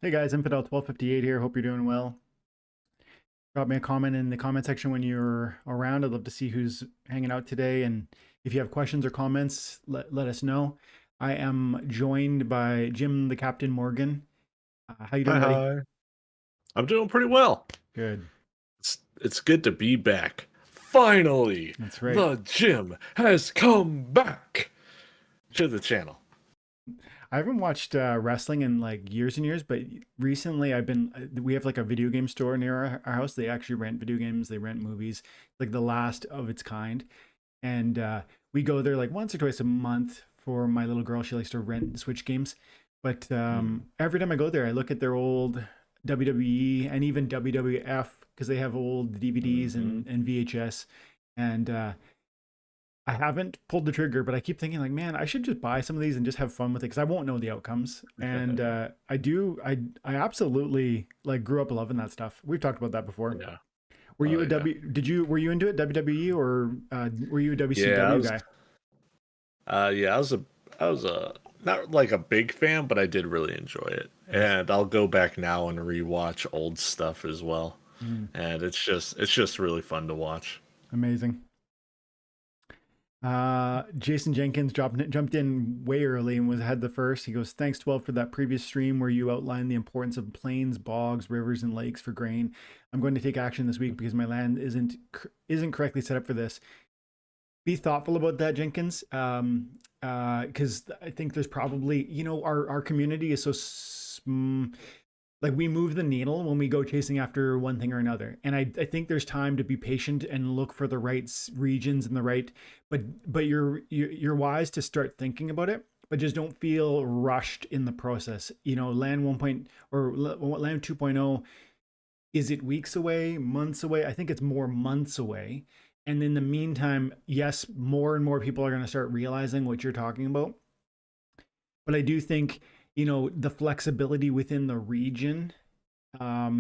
Hey guys, Infidel 1258 here. Hope you're doing well. Drop me a comment in the comment section when you're around. I'd love to see who's hanging out today. And if you have questions or comments, let us know. I am joined by Jim the Captain Morgan. How you Hi, doing, buddy? hi. I'm doing pretty well. Good. It's good to be back. Finally, That's right. the gym has come back to the channel. I haven't watched wrestling in like years and years, but recently I've been. We have like a video game store near our house. They actually rent video games. They rent movies, like the last of its kind. And we go there like once or twice a month for my little girl. She likes to rent Switch games. But Mm, every time I go there, I look at their old WWE and even WWF because they have old DVDs hmm and VHS. And I haven't pulled the trigger, but I keep thinking like, man, I should just buy some of these and just have fun with it because I won't know the outcomes. And I do, I absolutely like grew up loving that stuff. We've talked about that before. Yeah. Were you Oh a yeah. were you into it, WWE, or were you a Yeah, I WCW was. guy? Yeah, I was a not like a big fan, but I did really enjoy it, Nice. and I'll go back now and rewatch old stuff as well. Mm, And it's just really fun to watch. amazing. Jason Jenkins jumped in way early and was had the first. He goes, "Thanks 12 for that previous stream where you outlined the importance of plains, bogs, rivers, and lakes for grain. I'm going to take action this week because my land isn't correctly set up for this. Be thoughtful about that, Jenkins. Because I think there's probably, our community is so like we move the needle when we go chasing after one thing or another. And I think there's time to be patient and look for the right regions and the right, but you're wise to start thinking about it, but just don't feel rushed in the process. Land 1 point or land 2.0, is it weeks away, months away? I think it's more months away. And in the meantime, yes, more and more people are going to start realizing what you're talking about. But I do think, the flexibility within the region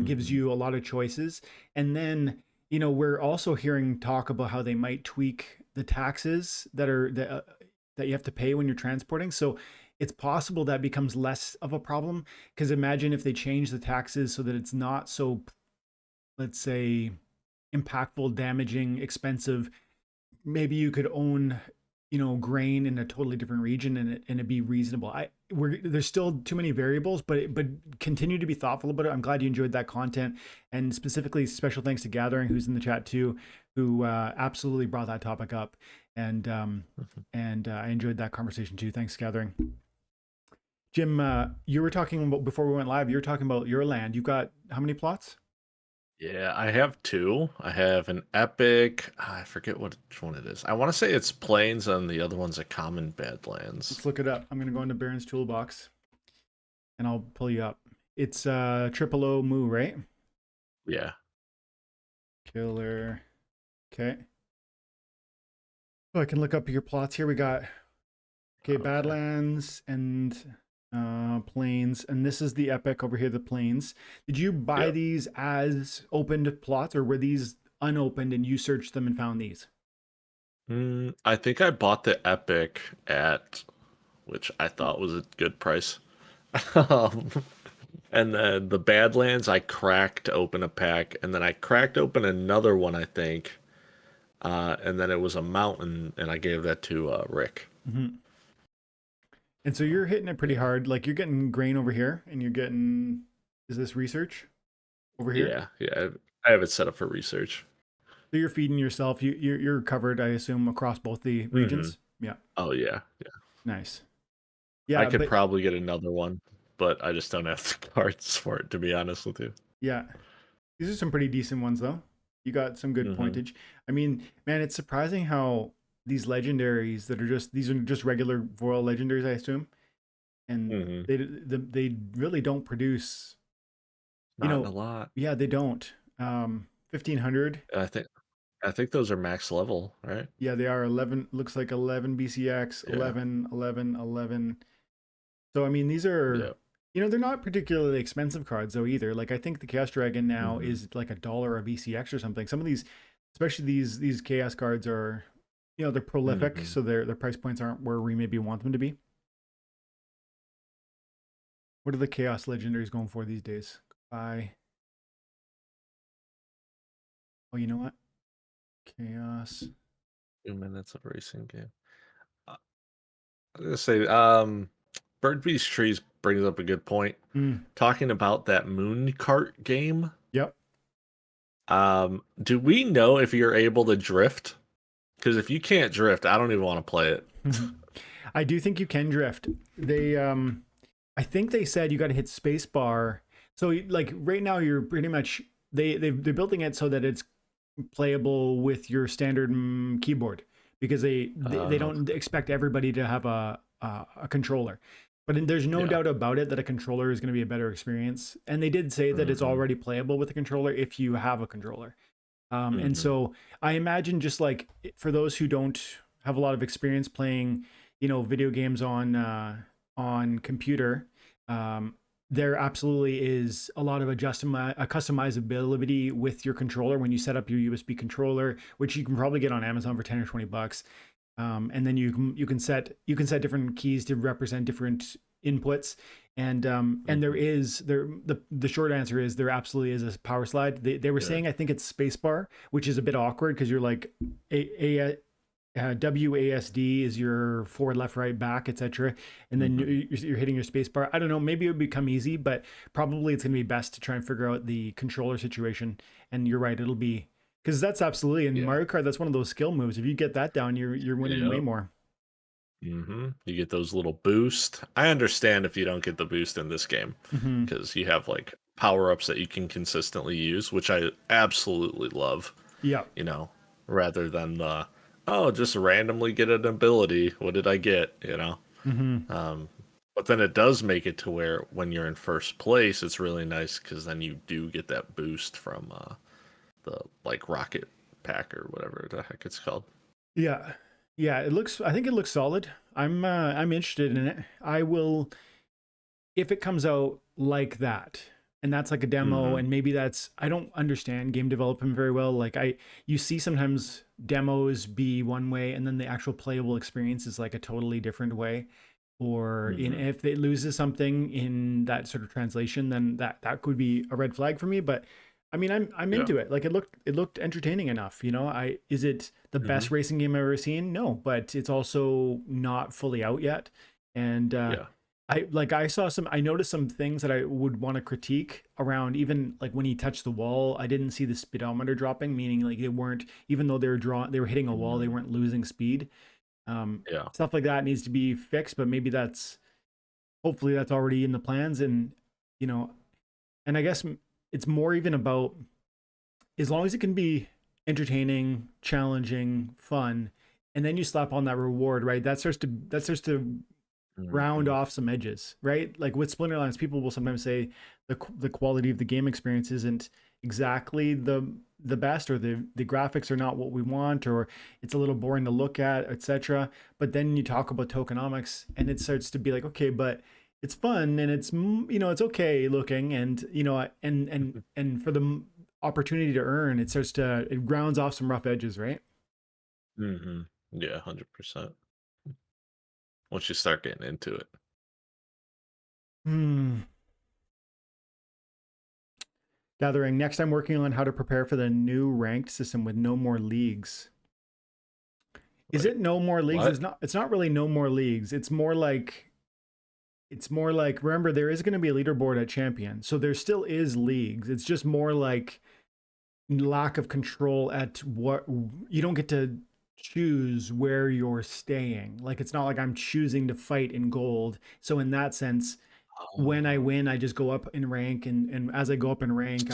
gives Hmm you a lot of choices. And then, we're also hearing talk about how they might tweak the taxes that you have to pay when you're transporting. So it's possible that becomes less of a problem. Because imagine if they change the taxes so that it's not so, let's say, impactful, damaging, expensive. Maybe you could own, grain in a totally different region and it'd be reasonable. There's still too many variables, but continue to be thoughtful about it. I'm glad you enjoyed that content, and specifically special thanks to Gathering, who's in the chat too, who absolutely brought that topic up, and I enjoyed that conversation too. Thanks, Gathering. Jim, you were talking about before we went live. You were talking about your land. You've got how many plots? Yeah, I have two. I have an epic. I forget which one it is. I want to say it's plains, and the other one's a common badlands. Let's look it up. I'm gonna go into Baron's toolbox and I'll pull you up. It's triple O Moo, right? Yeah. Killer. Okay. Oh, I can look up your plots here. We got Okay. Badlands and Plains, and this is the epic over here, the Plains. Did you buy Yep. these as opened plots, or were these unopened and you searched them and found these? I think I bought the Epic at, which I thought was a good price. Um, and then the Badlands, I cracked open a pack, and then I cracked open another one, I think. And then it was a mountain, and I gave that to Rick. Mm-hmm. And so you're hitting it pretty Yeah. hard. Like you're getting grain over here, and you're getting, is this research over here? Yeah. I have it set up for research. So you're feeding yourself. You're covered, I assume, across both the hmm regions. Yeah, Oh yeah, yeah. nice. I Yeah, could but probably get another one, but I just don't have the cards for it, to be honest with you. yeah, these are some pretty decent ones, though. You got some good hmm pointage. I mean, man, it's surprising how these legendaries that are just these are just regular Royal legendaries, I assume, and hmm they really don't produce. You Not in a know, lot. yeah, they don't. 1500. And I think those are max level, right? Yeah, they are 11. Looks like 11 BCX, Yeah. 11, 11, 11. So I mean, these are, Yeah. they're not particularly expensive cards though either. Like I think the Chaos Dragon now hmm is like $1 a BCX or something. Some of these, especially these Chaos cards are, they're prolific, hmm so their price points aren't where we maybe want them to be. What are the Chaos Legendaries going for these days? Bye. Oh, you know what? Chaos. 2 minutes of racing game. I was gonna say, Bird Beast Trees brings up a good point. Mm, Talking about that moon cart game. yep. Do we know if you're able to drift? Because if you can't drift, I don't even want to play it. I do think you can drift. They, I think they said you got to hit spacebar. So like right now, you're pretty much they're building it so that it's playable with your standard keyboard because they don't expect everybody to have a controller. But there's no Yeah. doubt about it that a controller is going to be a better experience. And they did say that it's Mhm. already playable with a controller if you have a controller. And Mhm. so I imagine just like for those who don't have a lot of experience playing, video games on computer, there absolutely is a lot of customizability with your controller when you set up your USB controller, which you can probably get on Amazon for 10 or $20. And then you can set different keys to represent different inputs, and there Mhm. is there the short answer is there absolutely is a power slide. They were Good. saying I think it's spacebar, which is a bit awkward because you're like WASD is your forward, left, right, back, etc. And then Mhm. you're hitting your space bar. I don't know. Maybe it would become easy, but probably it's going to be best to try and figure out the controller situation. And you're right. It'll be because that's absolutely in Yeah. Mario Kart. That's one of those skill moves. If you get that down, you're winning way Yep. more. You get those little boost. I understand if you don't get the boost in this game Hmm. because you have like power ups that you can consistently use, which I absolutely love. Yeah. You know, rather than the just randomly get an ability. What did I get? Hmm. Um, but then it does make it to where when you're in first place, it's really nice because then you do get that boost from the like rocket pack or whatever the heck it's called. Yeah. Yeah. It looks. I think it looks solid. I'm interested in it. I will if it comes out like that and that's like a demo Mm-hmm. and maybe that's I don't understand game development very well. Like you see sometimes demos be one way and then the actual playable experience is like a totally different way, or Mm-hmm. if it loses something in that sort of translation, then that could be a red flag for me. But I mean, I'm Yeah. into it. Like it looked entertaining enough. I Is it the Mm-hmm. best racing game I've ever seen? No, but it's also not fully out yet. And Yeah. I noticed some things that I would want to critique around, even like when he touched the wall, I didn't see the speedometer dropping, meaning like they weren't, even though they were hitting a wall, they Mm, weren't losing speed. yeah. Stuff like that needs to be fixed, but maybe hopefully that's already in the plans. And you know, and I guess it's more even about, as long as it can be entertaining, challenging, fun, and then you slap on that reward, right? That starts to round Mm-hmm. off some edges, right? Like with Splinterlands, people will sometimes say the quality of the game experience isn't exactly the best, or the graphics are not what we want, or it's a little boring to look at, etc. But then you talk about tokenomics, and it starts to be like, okay, but it's fun and it's okay looking, and and for the opportunity to earn, it rounds off some rough edges, right? Mm-hmm. Yeah, 100%. Once you start getting into it. Hmm. Gathering. Next, I'm working on how to prepare for the new ranked system with no more leagues. Is Wait, it no more leagues? what? It's not really no more leagues. It's more like remember, there is going to be a leaderboard at champion. So there still is leagues. It's just more like lack of control at what you don't get to choose where you're staying. Like it's not like I'm choosing to fight in gold. So in that sense, when I Oh. win, I just go up in rank, and as I go up in rank,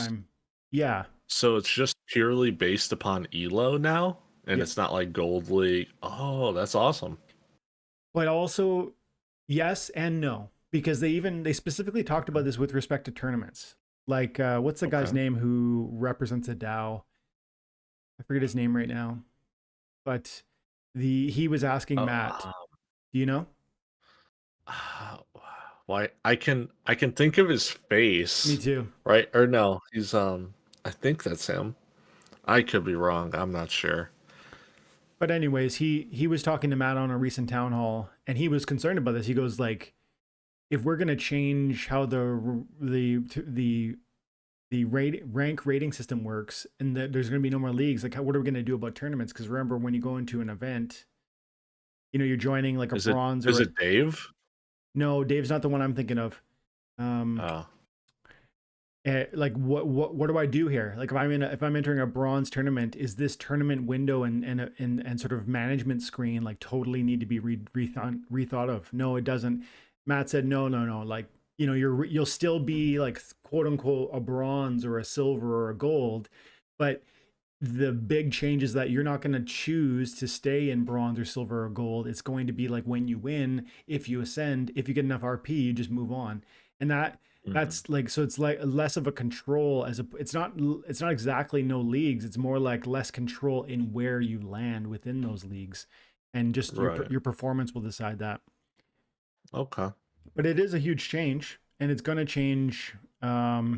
yeah. So it's just purely based upon elo now, and Yeah. it's not like Gold League. Oh, that's awesome. But also yes and no, because they specifically talked about this with respect to tournaments. Like what's the guy's Okay. name who represents a DAO? I forget his name right now, but the he was asking Matt, Uh, do you know? uh, why I can think of his Me face, too. right? Or no, he's I think that's him. I could be wrong. I'm not sure. But anyways, he was talking to Matt on a recent town hall, and he was concerned about this. He goes like, if we're going to change how the rank rating system works, and that there's going to be no more leagues, like what are we going to do about tournaments? Because remember, when you go into an event, you're joining like a Is it bronze is or a, it Dave? no, Dave's not the one I'm thinking of. Um, Oh, like what do I do here? Like if I'm entering a bronze tournament, is this tournament window and sort of management screen like totally need to be rethought of? No, it doesn't. Matt said no. Like you'll still be like quote unquote a bronze or a silver or a gold, but the big change is that you're not going to choose to stay in bronze or silver or gold. It's going to be like when you win, if you ascend, if you get enough RP, you just move on. And that's like, so it's like less of a control it's not exactly no leagues. It's more like less control in where you land within those leagues, and just right. your performance will decide that. Okay. But it is a huge change, and it's going to change. I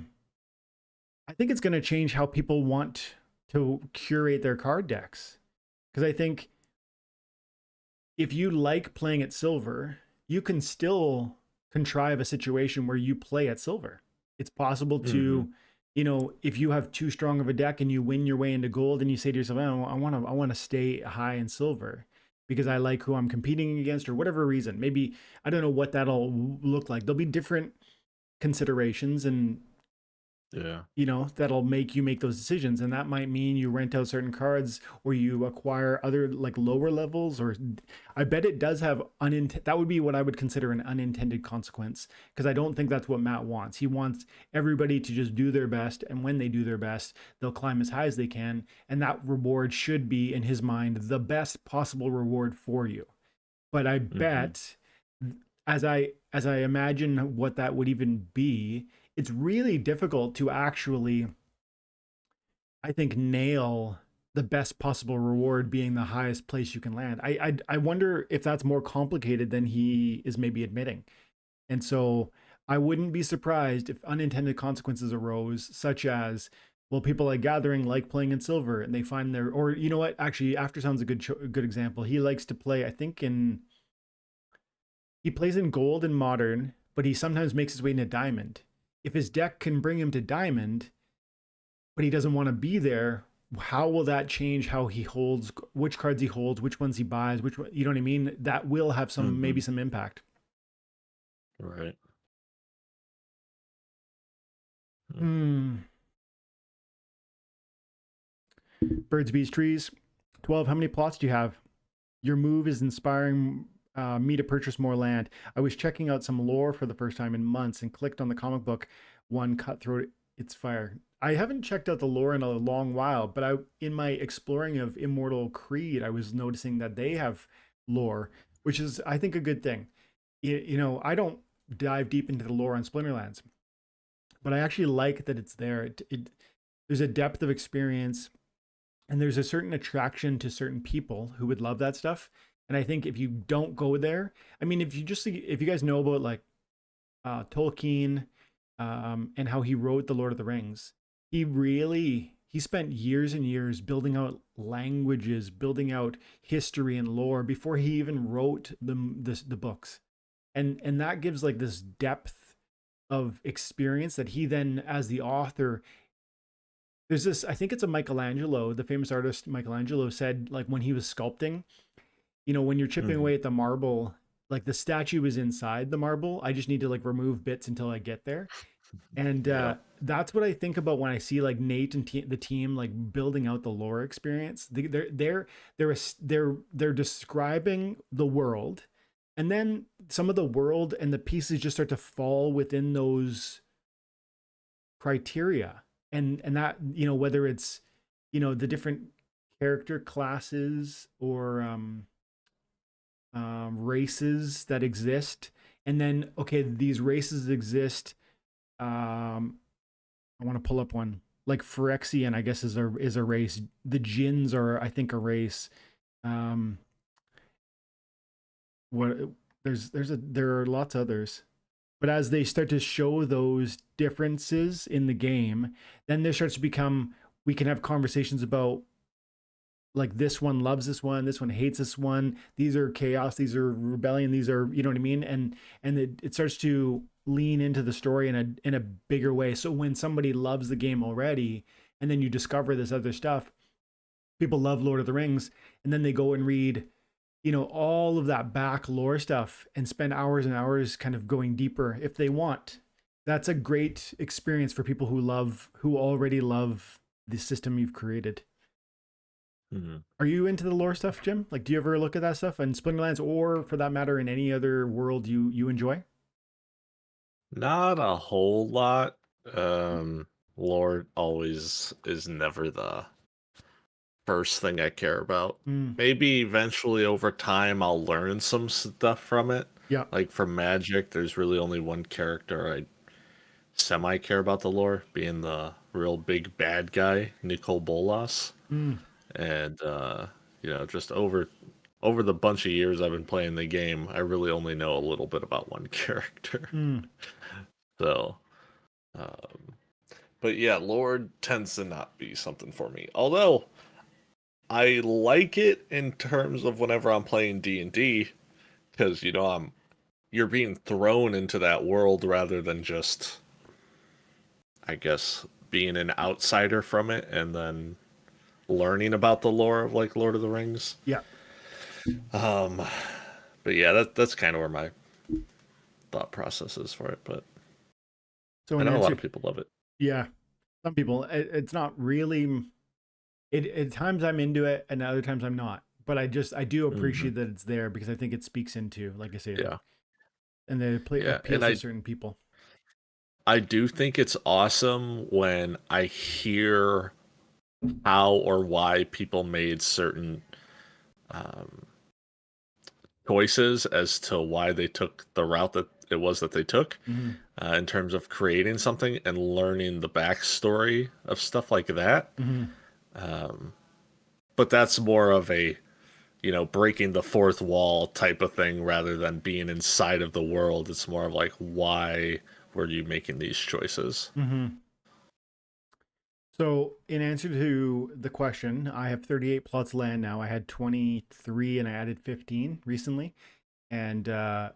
think it's going to change how people want to curate their card decks. Because I think if you like playing at silver, you can still contrive a situation where you play at silver. It's possible to, if you have too strong of a deck and you win your way into gold, and you say to yourself, oh, I want to stay high in silver because I like who I'm competing against, or whatever reason. Maybe I don't know what that'll look like. There'll be different considerations, and yeah. that'll make you make those decisions, and that might mean you rent out certain cards or you acquire other like lower levels. Or I bet it does have that would be what I would consider an unintended consequence, because I don't think that's what Matt wants. He wants everybody to just do their best, and when they do their best, they'll climb as high as they can, and that reward should be, in his mind, the best possible reward for you. But I bet as I imagine what that would even be, it's really difficult to actually, I think, nail the best possible reward being the highest place you can land. I wonder if that's more complicated than he is maybe admitting. And so I wouldn't be surprised if unintended consequences arose, such as, well, people like Gathering like playing in silver, and they find their, or you know what, actually, After Sound's a good example. He likes to play, I think he plays in gold and modern, but he sometimes makes his way into diamond. If his deck can bring him to diamond, but he doesn't want to be there, how will that change how he holds, which cards he holds, which ones he buys, which one, you know what I mean? That will have some, maybe some impact. Right. Birds, bees, trees. 12, how many plots do you have? Your move is inspiring me to purchase more land. I was checking out some lore for the first time in months and clicked on the comic book one, Cutthroat, It's Fire. I haven't checked out the lore in a long while, but in my exploring of Immortal Creed, I was noticing that they have lore, which is, I think, a good thing. I don't dive deep into the lore on Splinterlands, but I actually like that it's there. There's a depth of experience, and there's a certain attraction to certain people who would love that stuff. And I think if you don't go there, I mean, if you guys know about like Tolkien and how he wrote the Lord of the Rings, he spent years and years building out languages, building out history and lore before he even wrote the books. And that gives like this depth of experience that he then, as the author, there's this, I think it's a Michelangelo, the famous artist Michelangelo, said, like, when he was sculpting, when you're chipping away at the marble, like the statue is inside the marble. I just need to like remove bits until I get there. And that's what I think about when I see like Nate and the team like building out the lore experience. They're describing the world, and then some of the world and the pieces just start to fall within those criteria. And that, whether it's, the different character classes or races that exist, and then, okay, these races exist. I want to pull up one, like Phyrexian, I guess, is a race. The Jinns are, I think, a race. There are lots of others. But as they start to show those differences in the game, then there starts to become, we can have conversations about like this one loves this one hates this one, these are chaos, these are rebellion, these are, you know what I mean? And it starts to lean into the story in a bigger way. So when somebody loves the game already and then you discover this other stuff, people love Lord of the Rings, and then they go and read, you know, all of that back lore stuff and spend hours and hours kind of going deeper if they want. That's a great experience for people who already love the system you've created. Mhm. Are you into the lore stuff, Jim? Like, do you ever look at that stuff in Splinterlands, or for that matter, in any other world you enjoy? Not a whole lot. Lord always is never the first thing I care about. Mm, Maybe eventually over time I'll learn some stuff from it. yeah. Like from Magic, there's really only one character I semi care about the lore, being the real big bad guy, Nicol Bolas. Mm, And just over the bunch of years I've been playing the game, I really only know a little bit about one character. mm, So, um, but yeah, Lord tends to not be something for me. Although I like it in terms of whenever I'm playing D&D, because you're being thrown into that world rather than just, I guess, being an outsider from it and then learning about the lore of like Lord of the Rings. yeah. Um, but yeah, that's kind of where my thought process is for it. But So I in know a lot answer, of people love it. yeah, some people, it's not really. It at times I'm into it, and other times I'm not. But I do Hmm. appreciate that it's there because I think it speaks into, like I say, like, Yeah, and then it yeah, and appeals to certain people. I do think it's awesome when I hear how or why people made certain um, choices as to why they took the route that it was that they took Hmm. in terms of creating something and learning the backstory of stuff like that. Hmm. Um, but that's more of a breaking the fourth wall type of thing rather than being inside of the world. It's more of like, why were you making these choices? Hmm. So, in answer to the question, I have 38 plots of land now. I had 23 and I added 15 recently. And I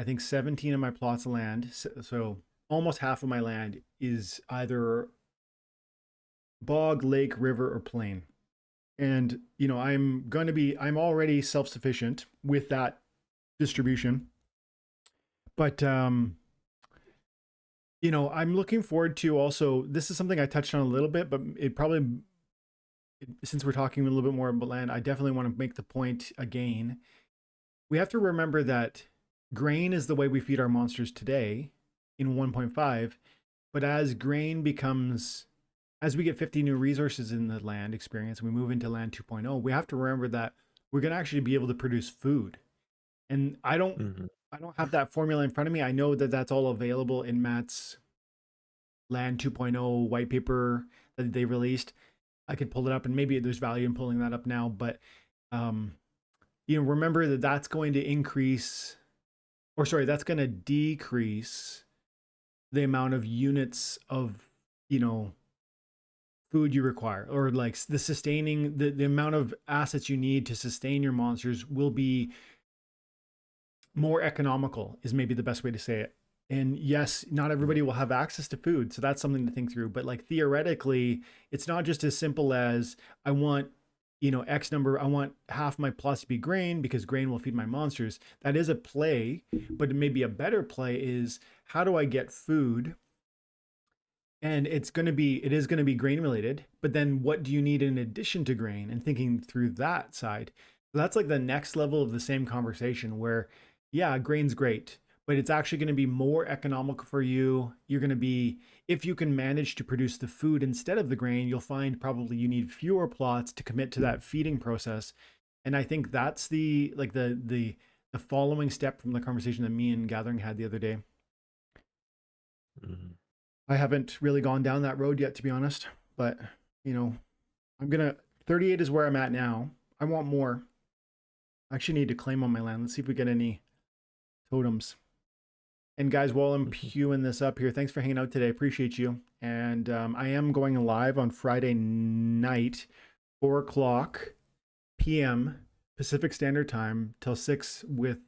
think 17 of my plots of land, so almost half of my land, is either bog, lake, river, or plain. And, you know, I'm already self sufficient with that distribution. But, you know, I'm looking forward to also, this is something I touched on a little bit, but it probably, since we're talking a little bit more about land, I definitely want to make the point again. We have to remember that grain is the way we feed our monsters today in 1.5, but as we get 50 new resources in the land experience and we move into land 2.0, we have to remember that we're going to actually be able to produce food. And Hmm. I don't have that formula in front of me. I know that that's all available in Matt's land 2.0 white paper that they released. I could pull it up, and maybe there's value in pulling that up now, but um you know, remember that that's going to increase, or sorry, that's going to decrease the amount of units of, you know, food you require, or like the sustaining, the amount of assets you need to sustain your monsters will be more economical, is maybe the best way to say it. And yes, not everybody will have access to food, so that's something to think through. But like theoretically, it's not just as simple as I want, you know, X number, I want half my plus to be grain because grain will feed my monsters. That is a play, but maybe a better play is how do I get food, and it is going to be grain related, but then what do you need in addition to grain, and thinking through that side. So that's like the next level of the same conversation where, yeah, grain's great, but it's actually going to be more economical for you. You're going to be, if you can manage to produce the food instead of the grain, you'll find probably you need fewer plots to commit to that feeding process. And I think that's the like the following step from the conversation that me and Gathering had the other day. Hmm. I haven't really gone down that road yet, to be honest. But, you know, 38 is where I'm at now. I want more. I actually need to claim on my land. Let's see if we get any totems. And guys, while I'm queuing this up here, thanks for hanging out today. Appreciate you. And I am going live on Friday night, 4 o'clock p.m. Pacific Standard Time till 6 with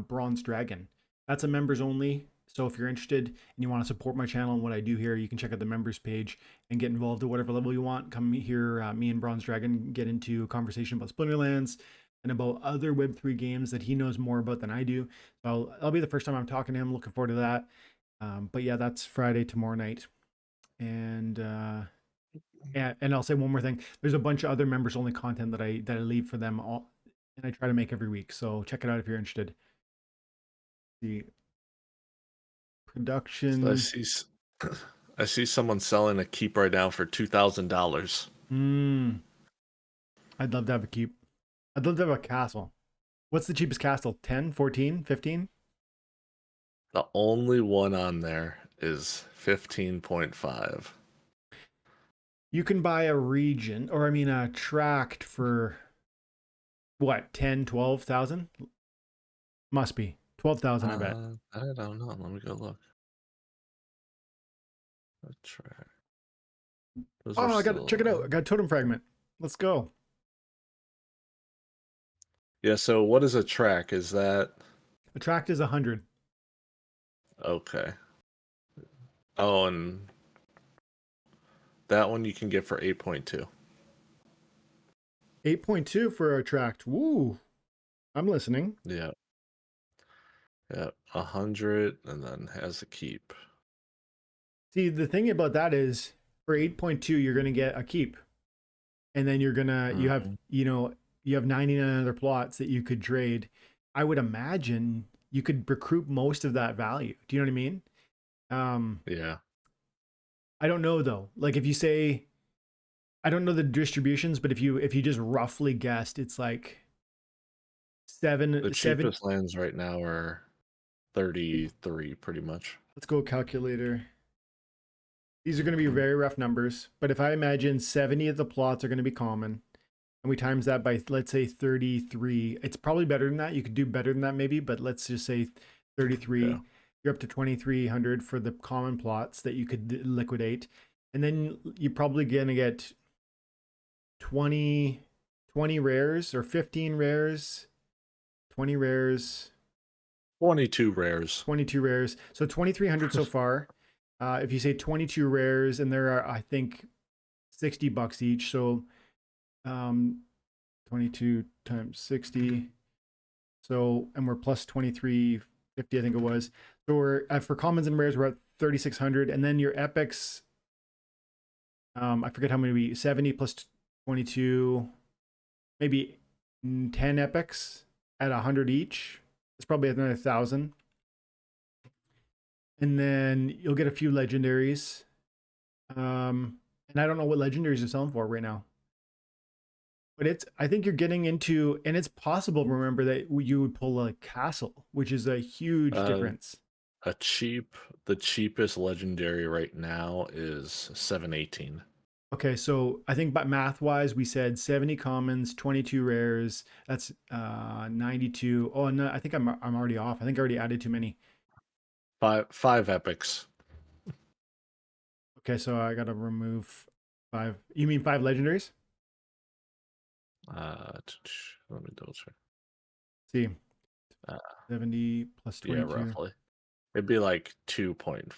Bronze Dragon. That's a members only. So if you're interested and you want to support my channel and what I do here, you can check out the members page and get involved at whatever level you want. Come here, me and Bronze Dragon get into a conversation about Splinterlands and about other Web3 games that he knows more about than I do. So that'll be the first time I'm talking to him. Looking forward to that. But yeah, that's Friday tomorrow night. And I'll say one more thing. There's a bunch of other members only content that I leave for them all, and I try to make every week. So check it out if you're interested. The So production. I see someone selling a keep right now for $2,000. I'd love to have a keep. I'd love to have a castle. What's the cheapest castle? 10, 14, 15? The only one on there is 15.5. You can buy a region, or I mean a tract for what, 10, 12,000? Must be 12,000, I bet. I don't know. Let me go look. A track. Oh, I got it. Check it out. I got a totem fragment. Let's go. Yeah, so what is a track? Is that A tract is 100. okay? Oh, and that one you can get for 8.2. 8.2 for a tract. Woo. I'm listening. Yeah. Yeah, 100 and then has a keep. See, the thing about that is for 8.2, you're going to get a keep. And then you're going to, you have, you have 99 other plots that you could trade. I would imagine you could recoup most of that value. Do you know what I mean? Yeah. I don't know though. Like if you say, I don't know the distributions, but if you just roughly guessed, it's like The cheapest lands right now are 33 pretty much. Let's go calculator. These are going to be very rough numbers, but if I imagine 70 of the plots are going to be common, and we times that by, let's say 33, it's probably better than that. You could do better than that maybe, but let's just say 33. Yeah. You're up to 2,300 for the common plots that you could liquidate. And then you're probably going to get 20 rares or 15 rares, 20 rares. 22 rares. 22 rares. So 2,300 so far. If you say 22 rares, and there are, I think, $60 each. So 22 times 60. So, and we're plus 2,350, I think it was. So we're for commons and rares, we're at 3,600. And then your epics, I forget how many 70 plus 22, maybe 10 epics at 100 each. It's probably another 1,000. And then you'll get a few legendaries. And I don't know what legendaries are selling for right now. But I think you're getting into, and it's possible, remember, that you would pull a castle, which is a huge difference. The cheapest legendary right now is 718. Okay, so I think by math-wise, we said 70 commons, 22 rares. That's 92. Oh, no, I think I'm already off. I think I already added too many. Five epics. Okay, so I gotta remove 5. You mean 5 legendaries? Let me double check. See, 70 plus 22. Yeah, roughly. It'd be like 2.5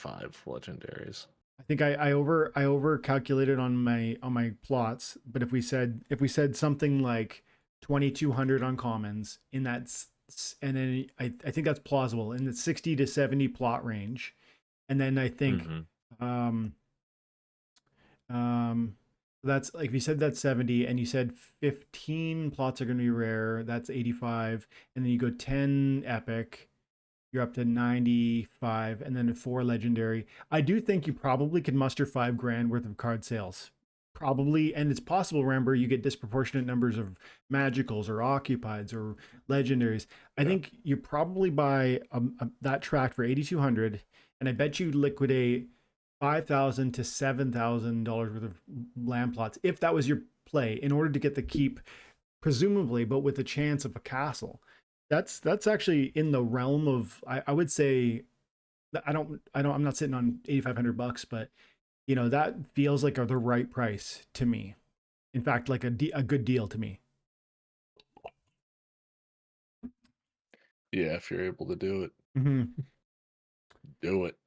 legendaries. I think I over calculated on my plots, but if we said something like 2,200 on commons in that, and then I think that's plausible in the 60 to 70 plot range, and then I think that's like if you said that's 70 and you said 15 plots are going to be rare, that's 85, and then you go 10 epic, you're up to 95, and then 4 legendary. I do think you probably could muster $5,000 worth of card sales. Probably, and it's possible, remember, you get disproportionate numbers of magicals or occupieds or legendaries. I think you probably buy that tract for 8,200, and I bet you liquidate $5,000 to $7,000 worth of land plots if that was your play in order to get the keep, presumably, but with the chance of a castle. That's actually in the realm of, I would say, I'm not sitting on $8,500, but you know, that feels like the right price to me. In fact, like a good deal to me. Yeah, if you're able to do it, Hmm. do it.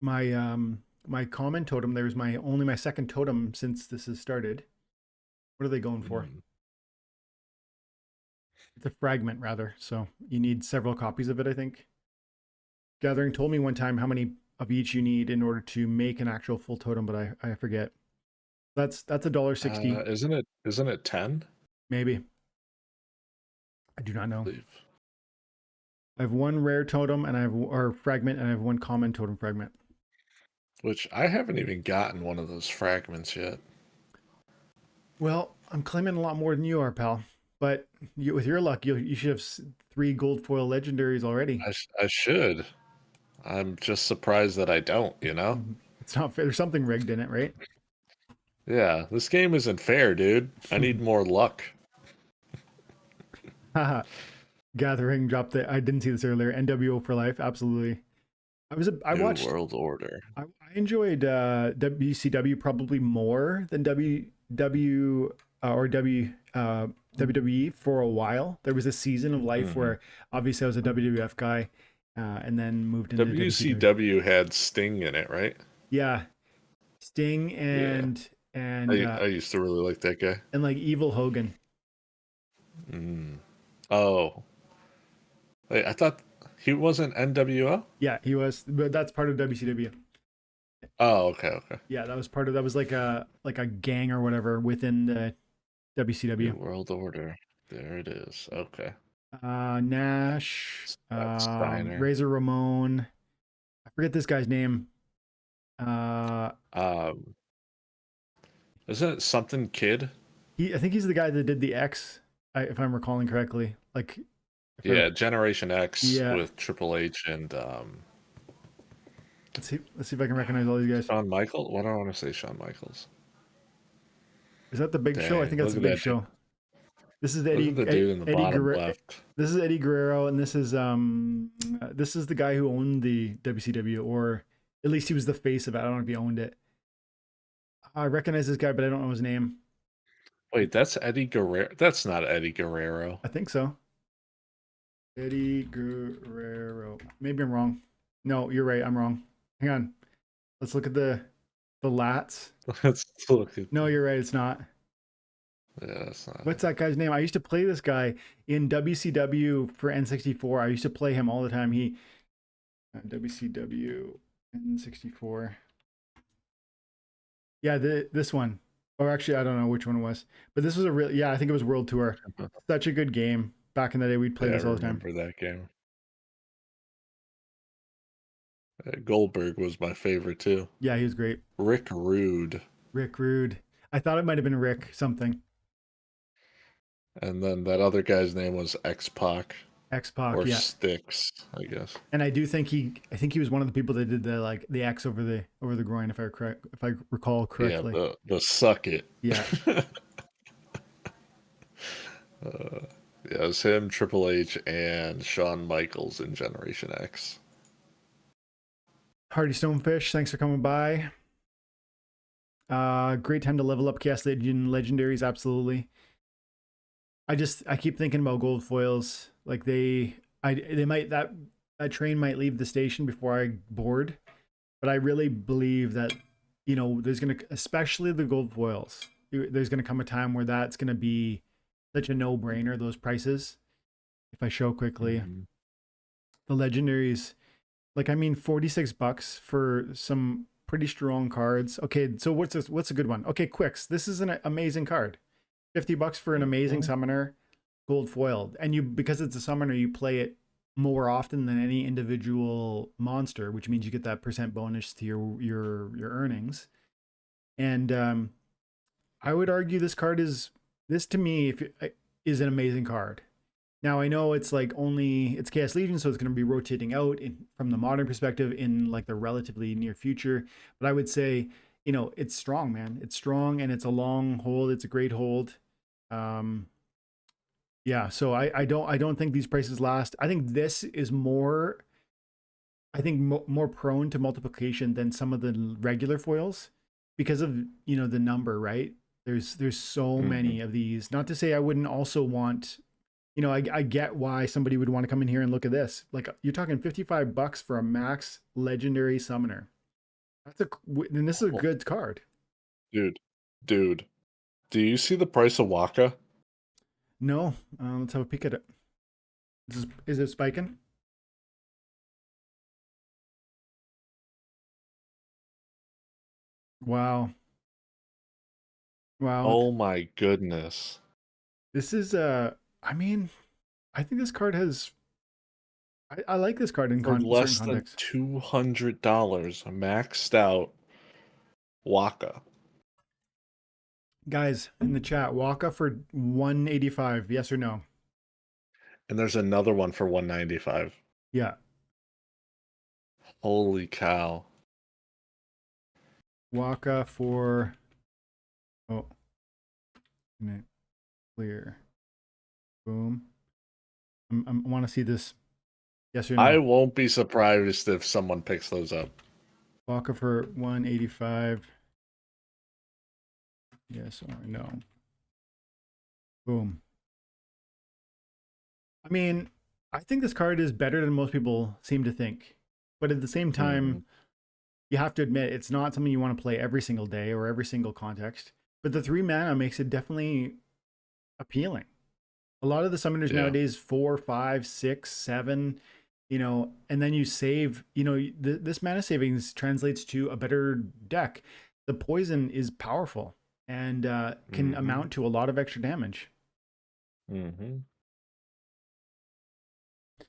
My common totem, there's my only my second totem since this has started. What are they going for? Mm. It's a fragment rather, so you need several copies of it, I think. Gathering told me one time how many of each you need in order to make an actual full totem, but I forget. That's $1.60, Isn't it 10? maybe. I do not know. Believe. I have one rare totem and I have or fragment and I have one common totem fragment. Which I haven't even gotten one of those fragments yet. Well, I'm claiming a lot more than you are, pal. But with your luck, you should have 3 gold foil legendaries already. I should. I'm just surprised that I don't, you know? It's not fair. There's something rigged in it, right? Yeah, this game isn't fair, dude. I need more luck. Haha. Gathering dropped the. I didn't see this earlier. NWO for life, absolutely. I New watched. World Order. I enjoyed WCW probably more than WWE for a while. There was a season of life where obviously I was a WWF guy, and then moved into WCW. WCW had Sting in it, right? Yeah, Sting Yeah. I used to really like that guy. and like Evil Hogan. Mm. Oh. Wait, I thought he wasn't NWO? Yeah, he was, but that's part of WCW. Oh, okay. Yeah, that was like a gang or whatever within the New WCW. World Order. There it is. Okay. Nash, Scott Steiner. Razor Ramon. I forget this guy's name. Um, isn't it something Kid? I think he's the guy that did the X, if I'm recalling correctly. Like, Yeah, Generation X yeah. with Triple H and Let's see if I can recognize all these guys. Shawn Michaels. What do I want to say? Shawn Michaels. Is that the Big Show? I Dang, think that's look the at Big that. Show. This is Look at the dude in the bottom Guerrero. left. This is Eddie Guerrero, and this is the guy who owned the WCW, or at least he was the face of it. I don't know if he owned it. I recognize this guy, but I don't know his name. Wait, that's Eddie Guerrero. That's not Eddie Guerrero. I think so. Eddie Guerrero. Maybe I'm wrong. No, you're right. I'm wrong. Hang on. Let's look at the lats. Let's look at. No, you're right. It's not. Yeah, that's not. What's that guy's name? I used to play this guy in WCW for N64. I used to play him all the time. WCW N64. Yeah, this one. Or actually, I don't know which one it was. But this was I think it was World Tour. Such a good game. Back in the day, we'd play this all the time. I remember that game. Goldberg was my favorite too. Yeah, he was great. Rick Rude. Rick Rude. I thought it might have been Rick something. And then that other guy's name was X-Pac. X-Pac, or yeah. Styx, I guess. And I think he was one of the people that did the X over the groin, if I recall correctly. Yeah, the suck it. Yeah. Yeah, it was him, Triple H, and Shawn Michaels in Generation X. Hardy Stonefish, thanks for coming by. Great time to level up Chaos Legion legendaries, absolutely. I keep thinking about gold foils. Like they might that train might leave the station before I board, but I really believe that there's gonna, especially the gold foils, there's gonna come a time where that's gonna be such a no-brainer, those prices. If I show quickly, the legendaries, like $46 for some pretty strong cards. Okay, so what's a good one? Okay, Quicks. This is an amazing card. $50 for an amazing summoner, gold foiled. And because it's a summoner, you play it more often than any individual monster, which means you get that % bonus to your earnings. And I would argue this to me is an amazing card. Now I know it's it's Chaos Legion, so it's going to be rotating out from the modern perspective in like the relatively near future. But I would say, it's strong, man. It's strong and it's a long hold. It's a great hold. Yeah. So I don't think these prices last. I think this is more prone to multiplication than some of the regular foils because of the number, right? There's so many of these. Not to say I wouldn't also want you know, I get why somebody would want to come in here and look at this. Like you're talking $55 for a max legendary summoner. That's and this is a Oh, good card. dude, dude, do you see the price of Waka? No, let's have a peek at it. Is it spiking? Wow. Wow. Oh my goodness. This is I mean, I think this card has I like this card in For certain less than contexts. $200, maxed out Waka. Guys in the chat, Waka for 185, yes or no? And there's another one for 195. Yeah. Holy cow. Waka for oh, clear. Boom. I want to see this. Yes or I no? won't be surprised if someone picks those up. Waka for 185. Yes or no? Boom. I mean, I think this card is better than most people seem to think. But at the same time, you have to admit it's not something you want to play every single day or every single context. But the 3 mana makes it definitely appealing. A lot of the summoners nowadays 4, 5, 6, 7, you know, and then you save, you know, this mana savings translates to a better deck. The poison is powerful and can amount to a lot of extra damage.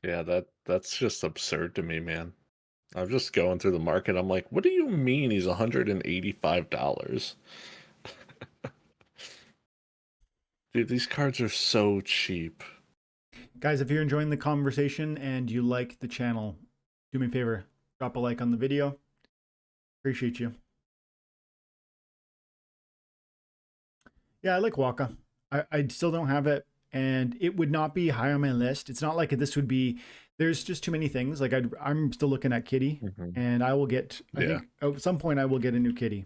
Yeah, that's just absurd to me, man. I'm just going through the market. I'm like, what do you mean he's $185? Dude, these cards are so cheap. Guys, if you're enjoying the conversation and you like the channel, do me a favor, drop a like on the video. Appreciate you. Yeah, I like Waka. I still don't have it, and it would not be high on my list. It's not like this would be. There's just too many things. Like I'm still looking at Kitty, and I will get. I think at some point I will get a new Kitty.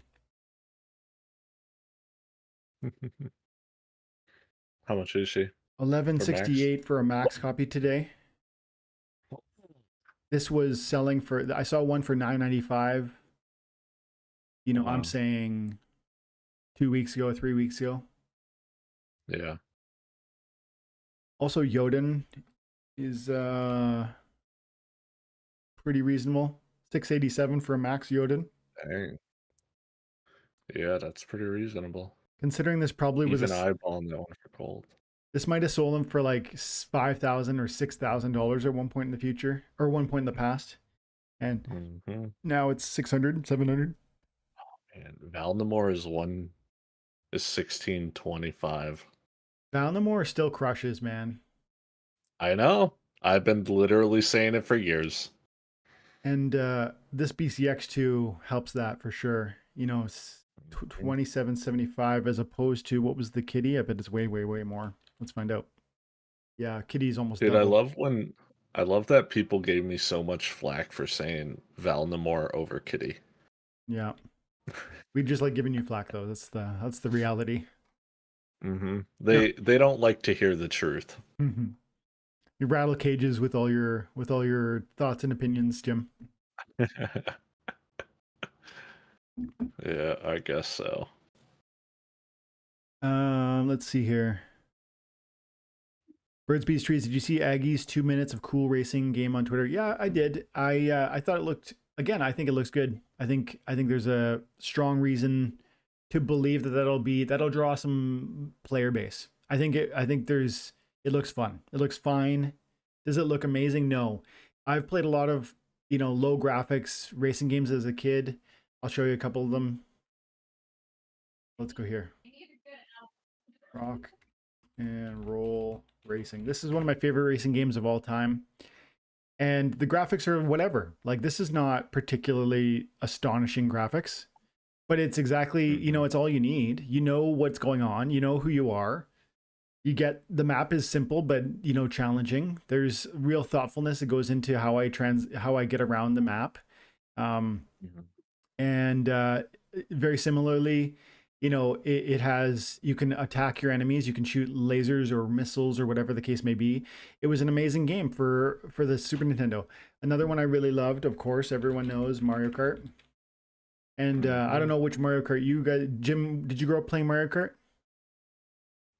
How much is she? $11.68 for a max copy today. This was selling for. I saw one for $9.95. You know, I'm saying 2 weeks ago, 3 weeks ago. Yeah. Also, Jotun is pretty reasonable. $6.87 for a max Jotun. Dang. Yeah, that's pretty reasonable. Considering this probably was even eyeballing that one for gold. This might have sold them for like $5,000 or $6,000 at one point in the future, or one point in the past, and now it's 600, 700. Oh man, Valnamore is 1625. Valnamore still crushes, man. I know. I've been literally saying it for years. And this BCX2 helps that for sure. You know, it's 27.75 as opposed to what was the Kitty? I bet it's way, way, way more. Let's find out. Yeah, Kitty's almost Dude, double. I love that people gave me so much flack for saying Valnamore over Kitty. Yeah. We just like giving you flack though. That's the reality. They don't like to hear the truth. You rattle cages with all your thoughts and opinions, Jim. Yeah, I guess so. Let's see here. Birds, Bees, Trees. Did you see Aggie's 2 minutes of cool racing game on Twitter? Yeah, I did. I thought it looked. Again, I think it looks good. I think there's a strong reason to believe that that'll draw some player base. I think it looks fun. It looks fine. Does it look amazing? No. I've played a lot of, you know, low graphics racing games as a kid. I'll show you a couple of them. Let's go here. Rock and roll racing. This is one of my favorite racing games of all time. And the graphics are whatever. Like, this is not particularly astonishing graphics, but it's exactly, you know, it's all you need. You know what's going on. You know who you are. You get the map is simple, but, you know, challenging. There's real thoughtfulness that goes into how I get around the map. And very similarly, it has, you can attack your enemies, you can shoot lasers or missiles or whatever the case may be. It was an amazing game for the Super Nintendo. Another one I really loved, of course, everyone knows Mario Kart. And I don't Mhm. know which Mario Kart you guys, Jim, did you grow up playing Mario Kart?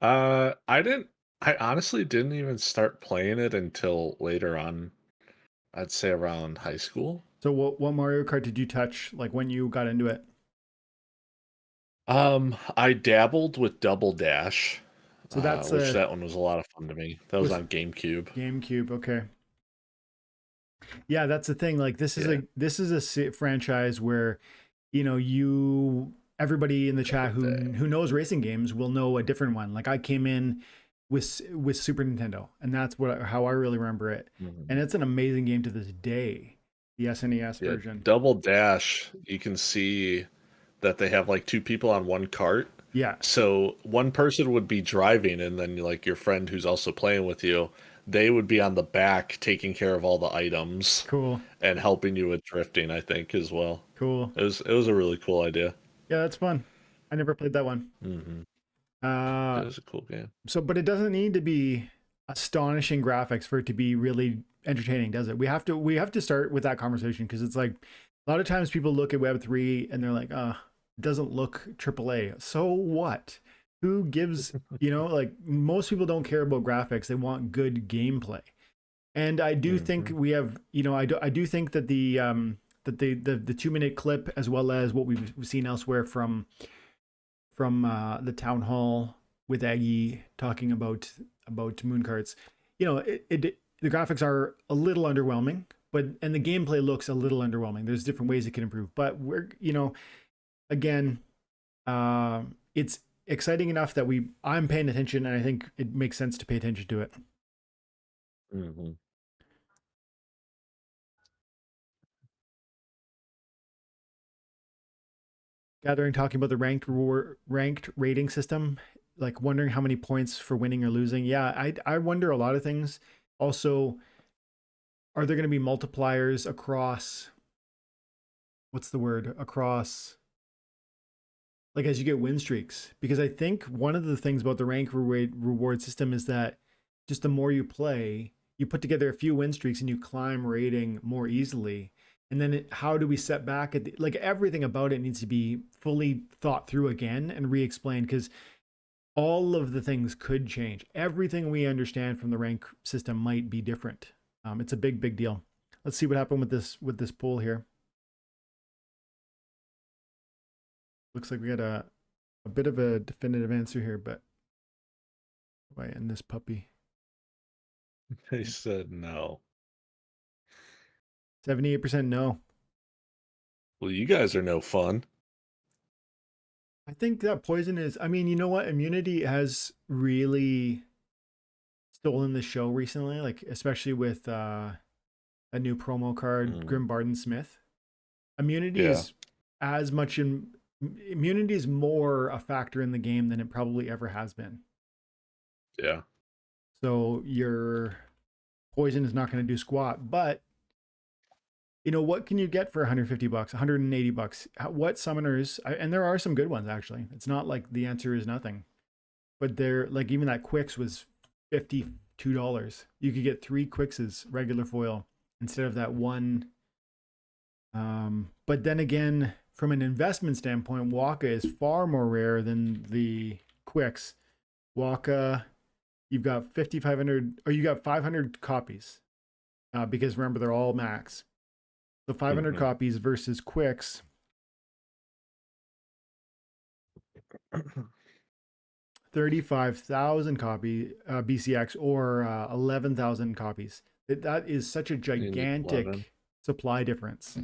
I didn't. I honestly didn't even start playing it until later on. I'd say around high school. So what Mario Kart did you touch like when you got into it? I dabbled with Double Dash, So that's which that one was a lot of fun to me. That was was on GameCube. GameCube. Okay. Yeah, that's the thing. Like Yeah, this is a franchise where you everybody in the chat Double Dash. who knows racing games will know a different one. Like I came in with Super Nintendo, and that's how I really remember it. And Mhm. it's an amazing game to this day. The SNES Yeah, version. Double Dash. You can see that they have like two people on one cart. Yeah, So one person would be driving, and then like your friend who's also playing with you, they would be on the back taking care of all the items cool, and helping you with drifting, I think, as well. cool. It was a really cool idea. Yeah, that's fun. I never played that one. Hmm. It Uh, was a cool game. but it doesn't need to be astonishing graphics for it to be really entertaining, does it? We have to start with that conversation because it's like a lot of times people look at Web3 and they're like, it doesn't look AAA. So what? Who gives, like most people don't care about graphics. They want good gameplay. And I do think Hmm. we have, I do think that the 2 minute clip as well as what we've seen elsewhere from the town hall with Aggie talking about moon carts. The graphics are a little underwhelming, and the gameplay looks a little underwhelming. There's different ways it can improve, but again, it's exciting enough that I'm paying attention, and I think it makes sense to pay attention to it. Hmm. Gathering talking about the ranked rating system, like wondering how many points for winning or losing. Yeah, I wonder a lot of things. Also, are there going to be multipliers across, what's the word, across, like as you get win streaks? Because I think one of the things about the reward system is that just the more you play, you put together a few win streaks and you climb rating more easily. And then how do we set back at like everything about it needs to be fully thought through again and re-explained, because all of the things could change. Everything we understand from the rank system might be different. It's a big deal. Let's see what happened with this poll here. Looks like we got a bit of a definitive answer here, but why end this puppy? They said no. 78% no. Well, you guys are no fun. I think that poison is, I mean, you know what? Immunity has really stolen the show recently, like especially with a new promo card, Mm, Grim Barden Smith. Immunity yeah, is as much in immunity is more a factor in the game than it probably ever has been. yeah. So your poison is not going to do squat, but what can you get for 150 bucks, 180 bucks? What summoners, and there are some good ones actually. It's not like the answer is nothing, but they're like, even that Quicks was $52. You could get 3 Quixes regular foil instead of that one. But then again, from an investment standpoint, Waka is far more rare than the Quicks. Waka, you've got 5,500, or you got 500 copies, because remember they're all max. So 500 Hmm. copies versus Quicks, 35,000 copy BCX, or 11,000 copies. That is such a You need 11. gigantic supply difference.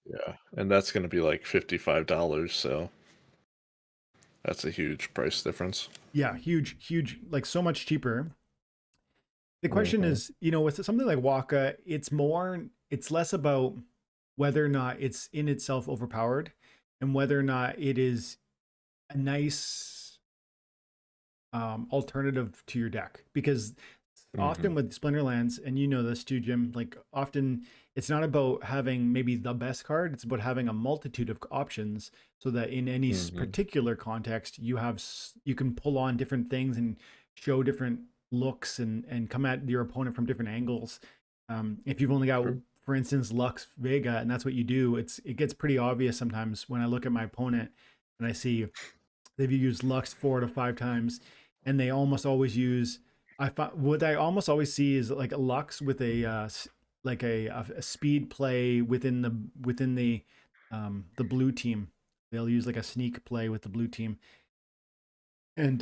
Yeah, and that's going to be like $55, so that's a huge price difference. Yeah, huge, like so much cheaper. The question Hmm. is, with something like Waka, it's less about whether or not it's in itself overpowered and whether or not it is a nice alternative to your deck. Because Hmm. often with Splinterlands, and you know this too, Jim, like often it's not about having maybe the best card. It's about having a multitude of options so that in any Hmm. particular context, you can pull on different things and show different looks and come at your opponent from different angles. If you've only got, True. for instance, Lux Vega, and that's what you do, it gets pretty obvious sometimes when I look at my opponent and I see they've used Lux 4 to 5 times, and they almost always use. What I almost always see is like a Lux with like a speed play within the blue team. They'll use like a sneak play with the blue team, and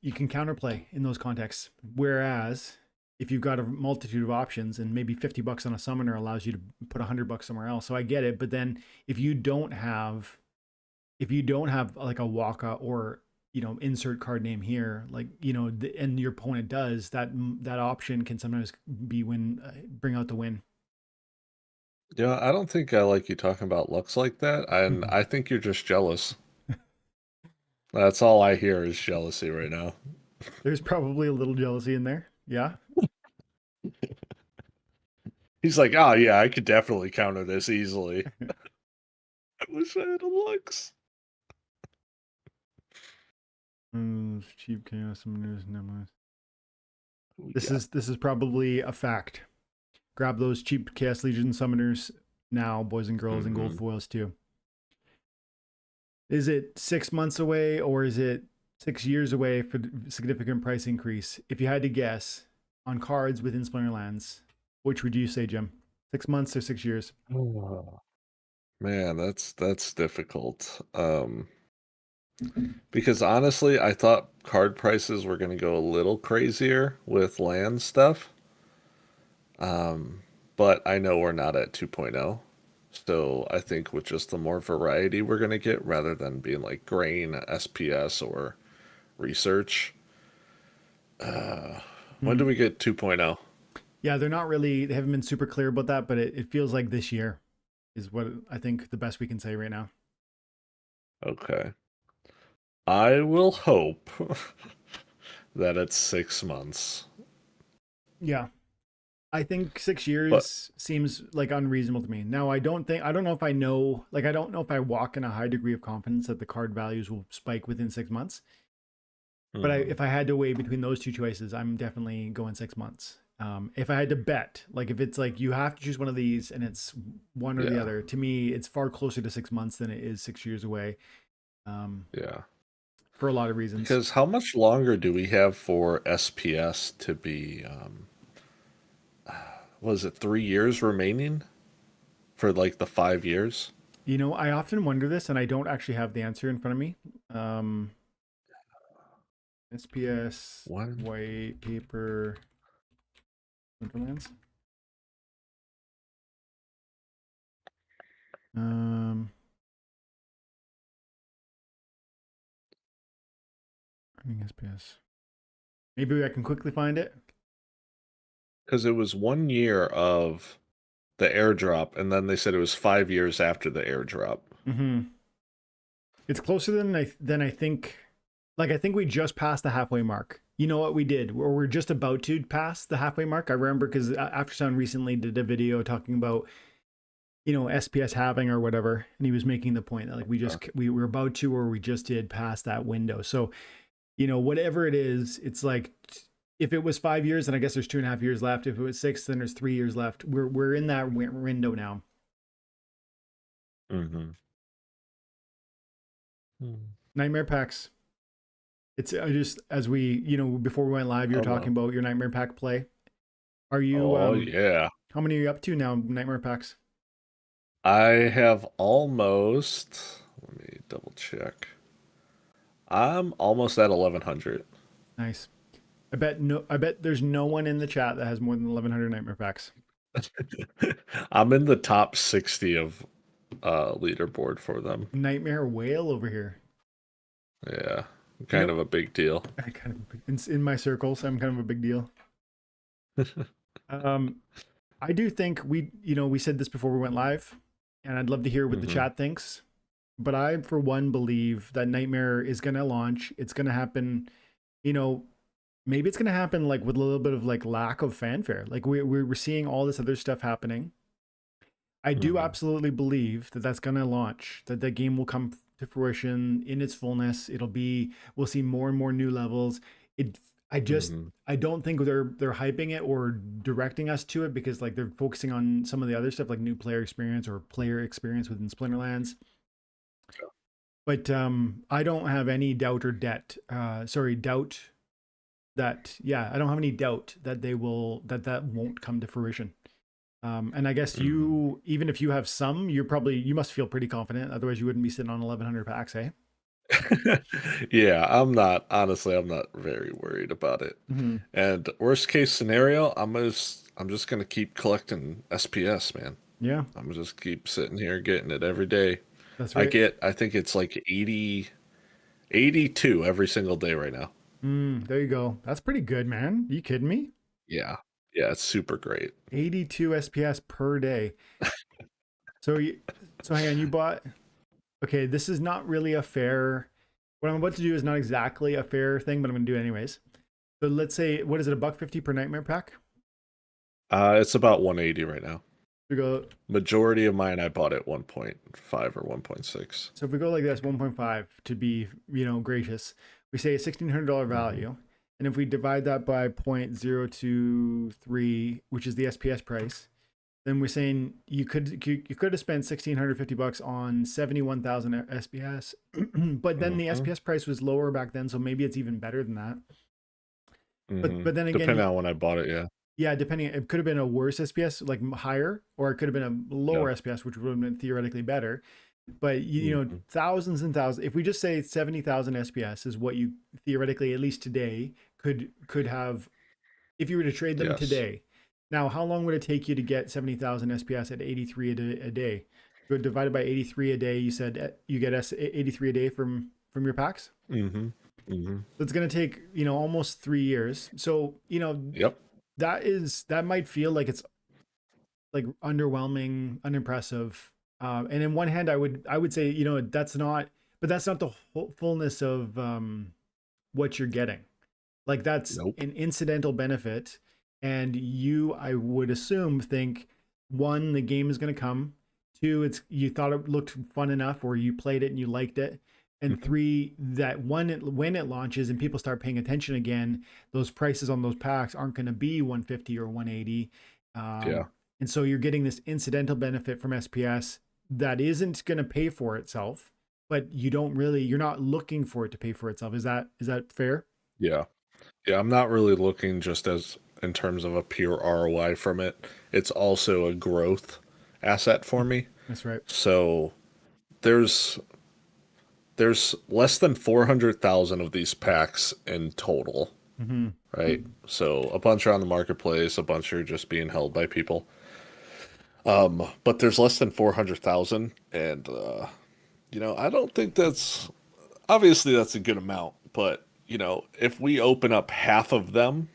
you can counterplay in those contexts. Whereas if you've got a multitude of options and maybe $50 on a summoner allows you to put $100 somewhere else, so I get it. But then if you don't have if you don't have like a Waka or insert card name here, like and your opponent does that option can sometimes be bring out the win. Yeah, I don't think I like you talking about looks like that, and I think you're just jealous. That's all I hear is jealousy right now. There's probably a little jealousy in there. Yeah. He's like, oh yeah, I could definitely counter this easily. I wish I had a Lux. Cheap chaos summoners. We This got is this is probably a fact. Grab those cheap chaos legion summoners now, boys and girls, and gold hmm foils too. Is it 6 months away or is it 6 years away for the significant price increase? If you had to guess on cards within Splinterlands, which would you say, Jim? 6 months or 6 years? Oh, man, that's difficult. Because honestly, I thought card prices were going to go a little crazier with land stuff. Um, but I know we're not at 2.0. So I think with just the more variety we're going to get rather than being like grain, SPS, or research. Uh, when do Hmm. we get 2.0? Yeah, they haven't been super clear about that, but it feels like this year is what I think the best we can say right now. Okay. I will hope that it's 6 months. Yeah. I think six But years seems like unreasonable to me. Now, I don't know if I know, like, I don't know if I walk in a high degree of confidence that the card values will spike within 6 months. But mhm, if I had to weigh between those two choices, I'm definitely going 6 months. If I had to bet, like if it's like you have to choose one of these and it's one or the yeah, other, to me, it's far closer to 6 months than it is 6 years away, um, yeah. for a lot of reasons. Because how much longer do we have for SPS to be, was it 3 years remaining for like the 5 years? I often wonder this, and I don't actually have the answer in front of me. Um, SPS One? white paper Splinterlands. Um, I think SPS. Maybe I can quickly find it. Because it was 1 year of the airdrop, and then they said it was 5 years after the airdrop. Mm-hmm. It's closer than I think. Like I think we just passed the halfway mark. You know what we did? Or we're just about to pass the halfway mark. I remember because After Sound recently did a video talking about SPS halving or whatever, and he was making the point that like we were about to or we just did pass that window. So whatever it is, it's like if it was 5 years, then I guess there's 2.5 years left. If it was six, then there's 3 years left. We're in that window now. Mm-hmm. Nightmare packs. It's I just as we before we went live, you were talking Hello. about your nightmare pack play. Are you Oh yeah. How many are you up to now? Nightmare packs. I have almost, let me double check. I'm almost at 1100. Nice. I bet there's no one in the chat that has more than 1,100 nightmare packs. I'm in the top 60 of leaderboard for them. Nightmare whale over here. Yeah, You kind know, of a big deal. I kind of in my circles, I'm kind of a big deal. Um, I do think we said this before we went live, and I'd love to hear what the hmm chat thinks. But I, for one, believe that Nightmare is going to launch. It's going to happen, you know, maybe it's going to happen like with a little bit of like lack of fanfare. Like we're seeing all this other stuff happening. I do Hmm. absolutely believe that that's going to launch, that the game will come to fruition in its fullness. We'll see more and more new levels. It, I just, Hmm. I don't think they're hyping it or directing us to it because like they're focusing on some of the other stuff like new player experience or player experience within Splinterlands. But I don't have any doubt or debt. Doubt that I don't have any doubt that that won't come to fruition. And I guess Hmm. you, even if you have some, you must feel pretty confident. Otherwise, you wouldn't be sitting on 1,100 packs, eh? Yeah, I'm not very worried about it. Hmm. And worst case scenario, I'm just gonna keep collecting SPS, man. Yeah, I'm gonna just keep sitting here getting it every day. that's right. I think it's like 82 every single day right now. There you go. That's pretty good, man. Are you kidding me? Yeah. Yeah, it's super great. 82 SPS per day. So you, so hang on, you bought. Okay, this is not really a fair. What I'm about to do is not exactly a fair thing, but I'm going to do it anyways. So let's say, what is it, a buck 50 per nightmare pack? It's about 180 right now. We go. Majority of mine I bought at 1.5 or 1.6. So if we go like this, 1.5 to be, gracious, we say a $1,600 Hmm. value. And if we divide that by 0.023, which is the SPS price, then we're saying you could have spent $1,650 on 71,000 SPS, but then the Hmm. SPS price was lower back then, so maybe it's even better than that. But Hmm. but then Depending again, on when I bought it, yeah. yeah, depending, it could have been a worse SPS, like higher, or it could have been a Yeah. lower SPS, which would have been theoretically better. But Hmm. thousands and thousands. If we just say 70,000 SPS is what you theoretically, at least today, could have if you were to trade them Yes. today. Now, how long would it take you to get 70,000 SPS at 83 a day? Go divided by 83 a day. You said you get 83 a day from your packs. Hmm. Hmm. So it's going to take almost 3 years. So Yep. that might feel like it's like underwhelming, unimpressive. And in one hand, I would say that's not the whole fullness of what you're getting. Like that's Nope. an incidental benefit, and you, I would assume, think one, the game is going to come. Two, it's you thought it looked fun enough, or you played it and you liked it. And Hmm. three, that when it launches and people start paying attention again, those prices on those packs aren't going to be 150 or 180. Yeah. And so you're getting this incidental benefit from SPS that isn't going to pay for itself, but you're not looking for it to pay for itself. Is that fair? Yeah. Yeah. I'm not really looking just as in terms of a pure ROI from it. It's also a growth asset for me. That's right. So there's there's less than 400,000 of these packs in total, Mm-hmm. right? So a bunch are on the marketplace, a bunch are just being held by people. But there's less than 400,000, and I don't think that's obviously that's a good amount, but if we open up half of them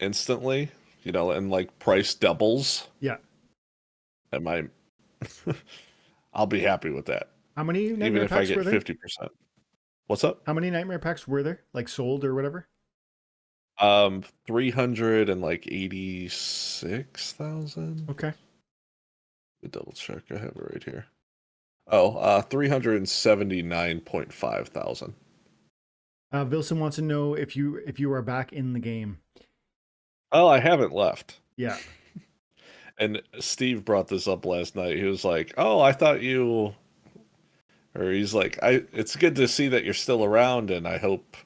instantly, and like price doubles, Yeah. am I I'll be happy with that. How many Even nightmare if I packs were get there? 50%. What's up? How many nightmare packs were there? Like sold or whatever? 300 and like 86,000. Okay. Let me double check. I have it right here. Oh, 379.5 thousand. Vilson wants to know if you are back in the game. Oh, I haven't left. Yeah. And Steve brought this up last night. He was like, "Oh, I thought you," or he's like, "I. It's good to see that you're still around, and I hope."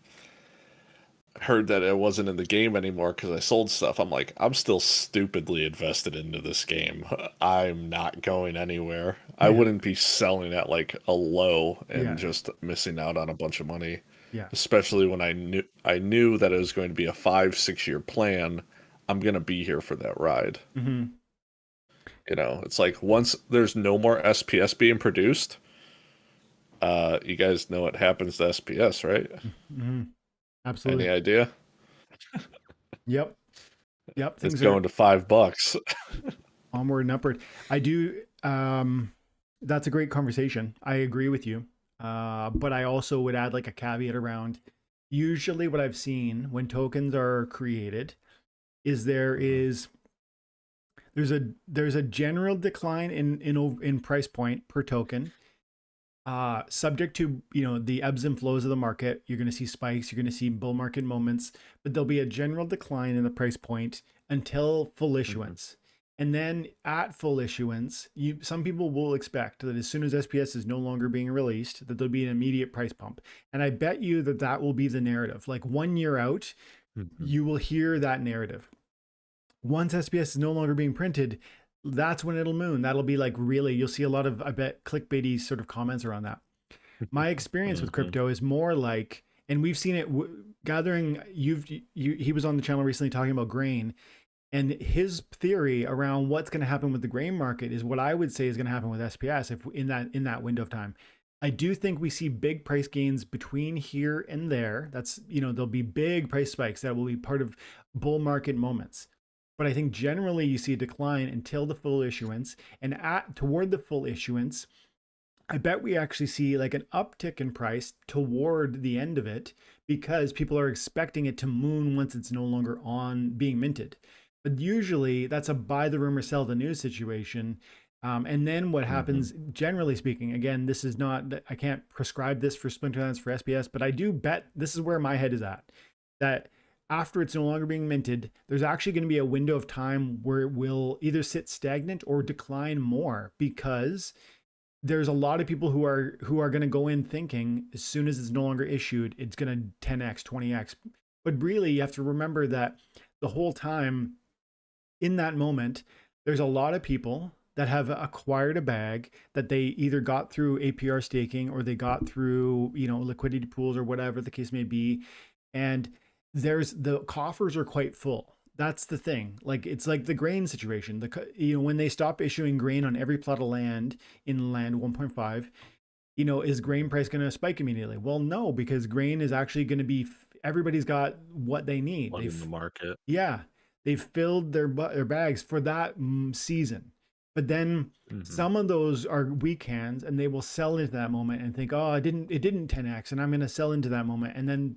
Heard that it wasn't in the game anymore because I sold stuff. I'm like, I'm still stupidly invested into this game. I'm not going anywhere. I Yeah. wouldn't be selling at like a low and Yeah. just missing out on a bunch of money, Yeah. especially when I knew that it was going to be a 5, 6 year plan. I'm gonna be here for that ride. Mm-hmm. It's like once there's no more SPS being produced, you guys know what happens to SPS, right? Mm-hmm. Any Absolutely. idea? Yep. Yep. It's Things going are to $5. onward and upward. I do. That's a great conversation. I agree with you. But I also would add like a caveat around, usually what I've seen when tokens are created is there Mm-hmm. is there's a general decline in price point per token, subject to the ebbs and flows of the market. You're going to see spikes, you're going to see bull market moments, but there'll be a general decline in the price point until full Mm-hmm. issuance. And then at full issuance, some people will expect that as soon as SPS is no longer being released, that there'll be an immediate price pump. And I bet you that that will be the narrative. Like 1 year out, Mm-hmm. you will hear that narrative. Once SPS is no longer being printed, that's when it'll moon. That'll be like really, you'll see a lot of, I bet, clickbaity sort of comments around that. My experience with Mm-hmm. crypto is more like, and we've seen it gathering. He was on the channel recently talking about grain, and his theory around what's going to happen with the grain market is what I would say is going to happen with SPS if in that window of time. I do think we see big price gains between here and there. That's, there'll be big price spikes that will be part of bull market moments. But I think generally you see a decline until the full issuance, and toward the full issuance, I bet we actually see like an uptick in price toward the end of it because people are expecting it to moon once it's no longer on being minted. But usually that's a buy the rumor, sell the news situation. And then what Mm-hmm. happens, generally speaking, again, this is not, I can't prescribe this for Splinterlands for SPS, but I do bet this is where my head is at. That after it's no longer being minted, there's actually going to be a window of time where it will either sit stagnant or decline more because there's a lot of people who are going to go in thinking as soon as it's no longer issued, it's going to 10x, 20x. But really, you have to remember that the whole time in that moment, there's a lot of people that have acquired a bag that they either got through APR staking or they got through, liquidity pools or whatever the case may be. And the coffers are quite full. That's the thing. Like it's like the grain situation. When they stop issuing grain on every plot of land in land 1.5, is grain price going to spike immediately? Well, no, because grain is actually going to be everybody's got what they need. Flooding the market. Yeah, they've filled their bags for that season. But then Mm-hmm. some of those are weak hands and they will sell into that moment and think, "Oh, it didn't 10x and I'm going to sell into that moment." And then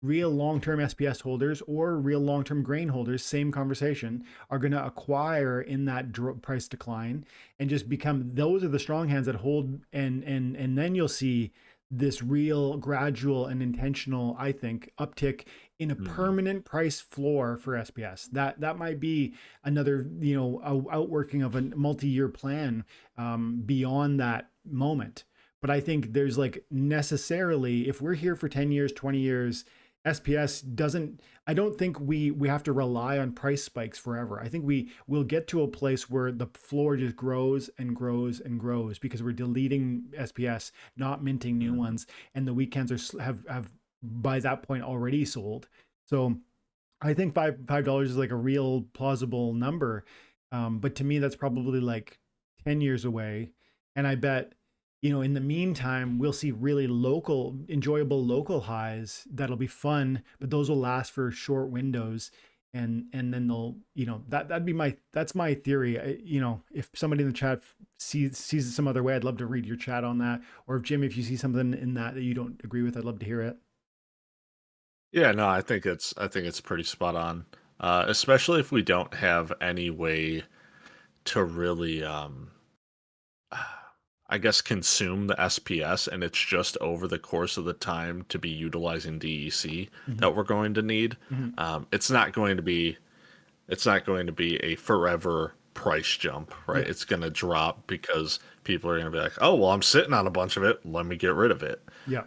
real long-term SPS holders or real long-term grain holders, same conversation, are going to acquire in that price decline and just become, those are the strong hands that hold, and then you'll see this real gradual and intentional, I think, uptick in a Mm-hmm. permanent price floor for SPS. That might be another, outworking of a multi-year plan, beyond that moment. But I think there's like necessarily, if we're here for 10 years, 20 years, SPS doesn't, I don't think we have to rely on price spikes forever. I think we will get to a place where the floor just grows and grows and grows because we're deleting SPS, not minting new Mm-hmm. ones, and the weekends have by that point already sold. So I think $5 is like a real plausible number. But to me, that's probably like 10 years away. And I bet, in the meantime, we'll see really enjoyable local highs that'll be fun, but those will last for short windows. And then they'll, that's my theory. If somebody in the chat sees it some other way, I'd love to read your chat on that. Or if Jim, if you see something in that you don't agree with, I'd love to hear it. Yeah, no, I think it's pretty spot on. Especially if we don't have any way to really I guess consume the SPS and it's just over the course of the time to be utilizing DEC Hmm. that we're going to need. Hmm. It's not going to be a forever price jump, right? Yeah. It's going to drop because people are going to be like, "Oh, well, I'm sitting on a bunch of it. Let me get rid of it." Yeah.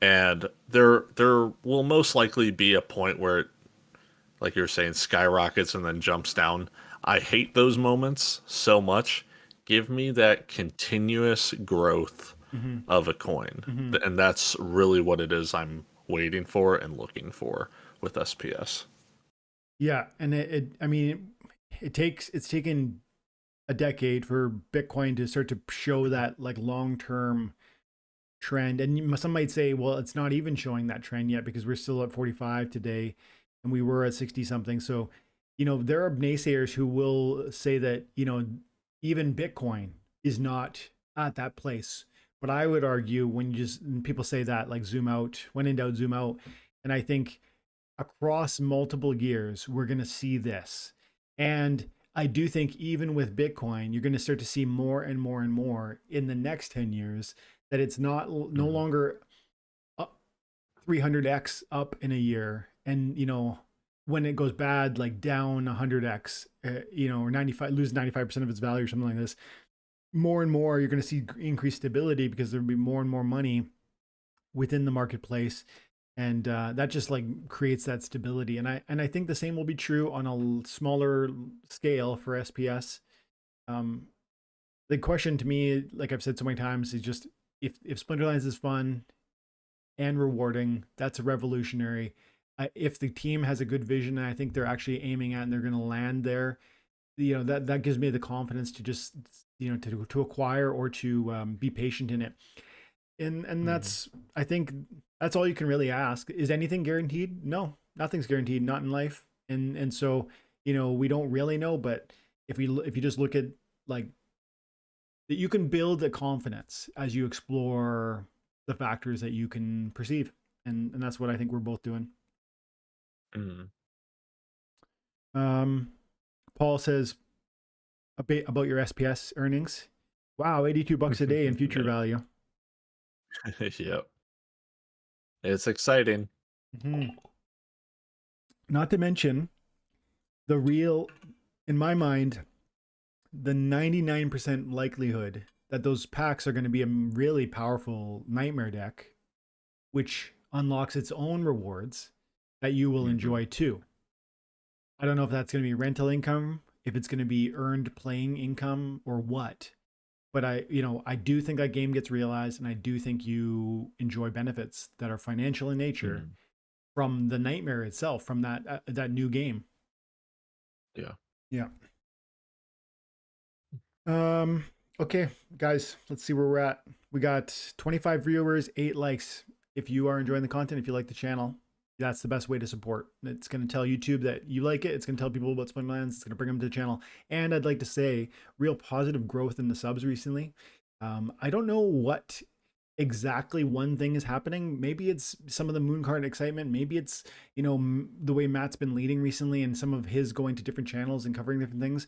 And there will most likely be a point where it, like you're saying, skyrockets and then jumps down. I hate those moments so much. Give me that continuous growth Hmm. of a coin. Hmm. And that's really what it is I'm waiting for and looking for with SPS. Yeah, and I mean, it's taken a decade for Bitcoin to start to show that like long-term trend. And some might say, well, it's not even showing that trend yet because we're still at 45 today and we were at 60 something. So, there are naysayers who will say that, even Bitcoin is not at that place. But I would argue when people say that, like, zoom out, when in doubt, zoom out. And I think across multiple years, we're going to see this. And I do think even with Bitcoin, you're going to start to see more and more and more in the next 10 years that it's no Mm. longer 300x up in a year. And, when it goes bad, like down 100x, or 95, lose 95% of its value or something like this, more and more you're going to see increased stability because there'll be more and more money within the marketplace, and that just like creates that stability. And I think the same will be true on a smaller scale for SPS. um, the question to me, like I've said so many times, is just if Splinterlands is fun and rewarding, that's revolutionary. If the team has a good vision, and I think they're actually aiming at and they're going to land there, that gives me the confidence to just to acquire or to be patient in it. And Mm. that's, I think that's all you can really ask. Is anything guaranteed? No, nothing's guaranteed, not in life. And so we don't really know, but if you just look at, like, that, you can build a confidence as you explore the factors that you can perceive, and that's what I think we're both doing. Mm. um Paul says a bit about your SPS earnings. Wow, $82 a day in future Yeah. value. Yep. It's exciting. Mhm. Not to mention the real, in my mind, the 99% likelihood that those packs are going to be a really powerful nightmare deck, which unlocks its own rewards that you will Mhm. enjoy too. I don't know if that's going to be rental income, if it's going to be earned playing income, or what. But I do think that game gets realized, and I do think you enjoy benefits that are financial in nature Mm. from the nightmare itself, from that new game. Yeah. Yeah. Um. Okay, guys, let's see where we're at. We got 25 viewers, 8 likes. If you are enjoying the content, if you like the channel, that's the best way to support. It's going to tell YouTube that you like it. It's going to tell people about Splinterlands. It's going to bring them to the channel. And I'd like to say, real positive growth in the subs recently. I don't know what exactly one thing is happening. Maybe it's some of the moon card excitement. Maybe it's the way Matt's been leading recently, and some of his going to different channels and covering different things.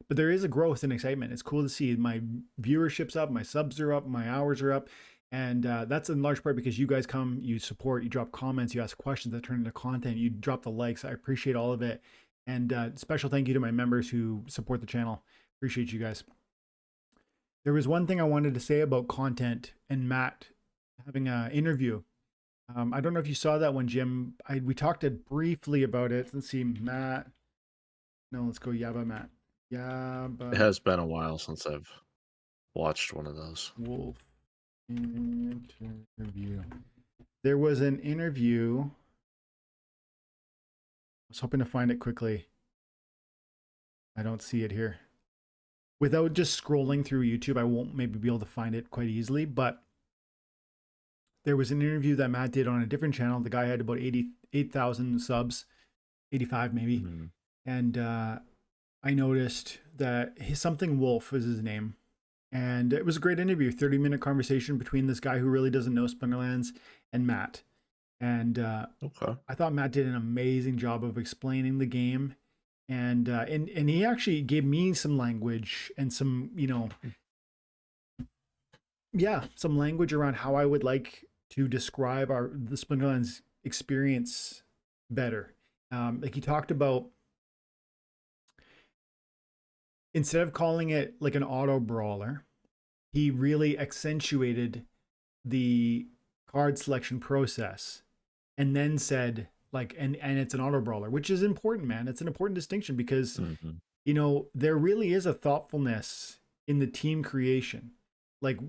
But there is a growth and excitement. It's cool to see my viewership's up, my subs are up, my hours are up. And that's in large part because you guys come, you support, you drop comments, you ask questions that turn into content, you drop the likes. I appreciate all of it. And special thank you to my members who support the channel. Appreciate you guys. There was one thing I wanted to say about content and Matt having an interview. I don't know if you saw that one, Jim. We talked it briefly about it. Let's see, Matt. No, let's go Yaba Matt. It Yaba has been a while since I've watched one of those. Wolf interview. There was an interview. I was hoping to find it quickly. I don't see it here. Without just scrolling through YouTube, I won't maybe be able to find it quite easily. But there was an interview that Matt did on a different channel. The guy had about 88,000 subs, 85 maybe. Mm. And I noticed that something Wolf was his name. And it was a great interview, 30-minute conversation between this guy who really doesn't know Splinterlands and Matt. And Okay. I thought Matt did an amazing job of explaining the game, and he actually gave me some language and some some language around how I would like to describe the Splinterlands experience better. Like he talked about, instead of calling it like an auto brawler, he really accentuated the card selection process, and then said, like, and it's an auto brawler, which is important, man. It's an important distinction because Mhm. there really is a thoughtfulness in the team creation, like,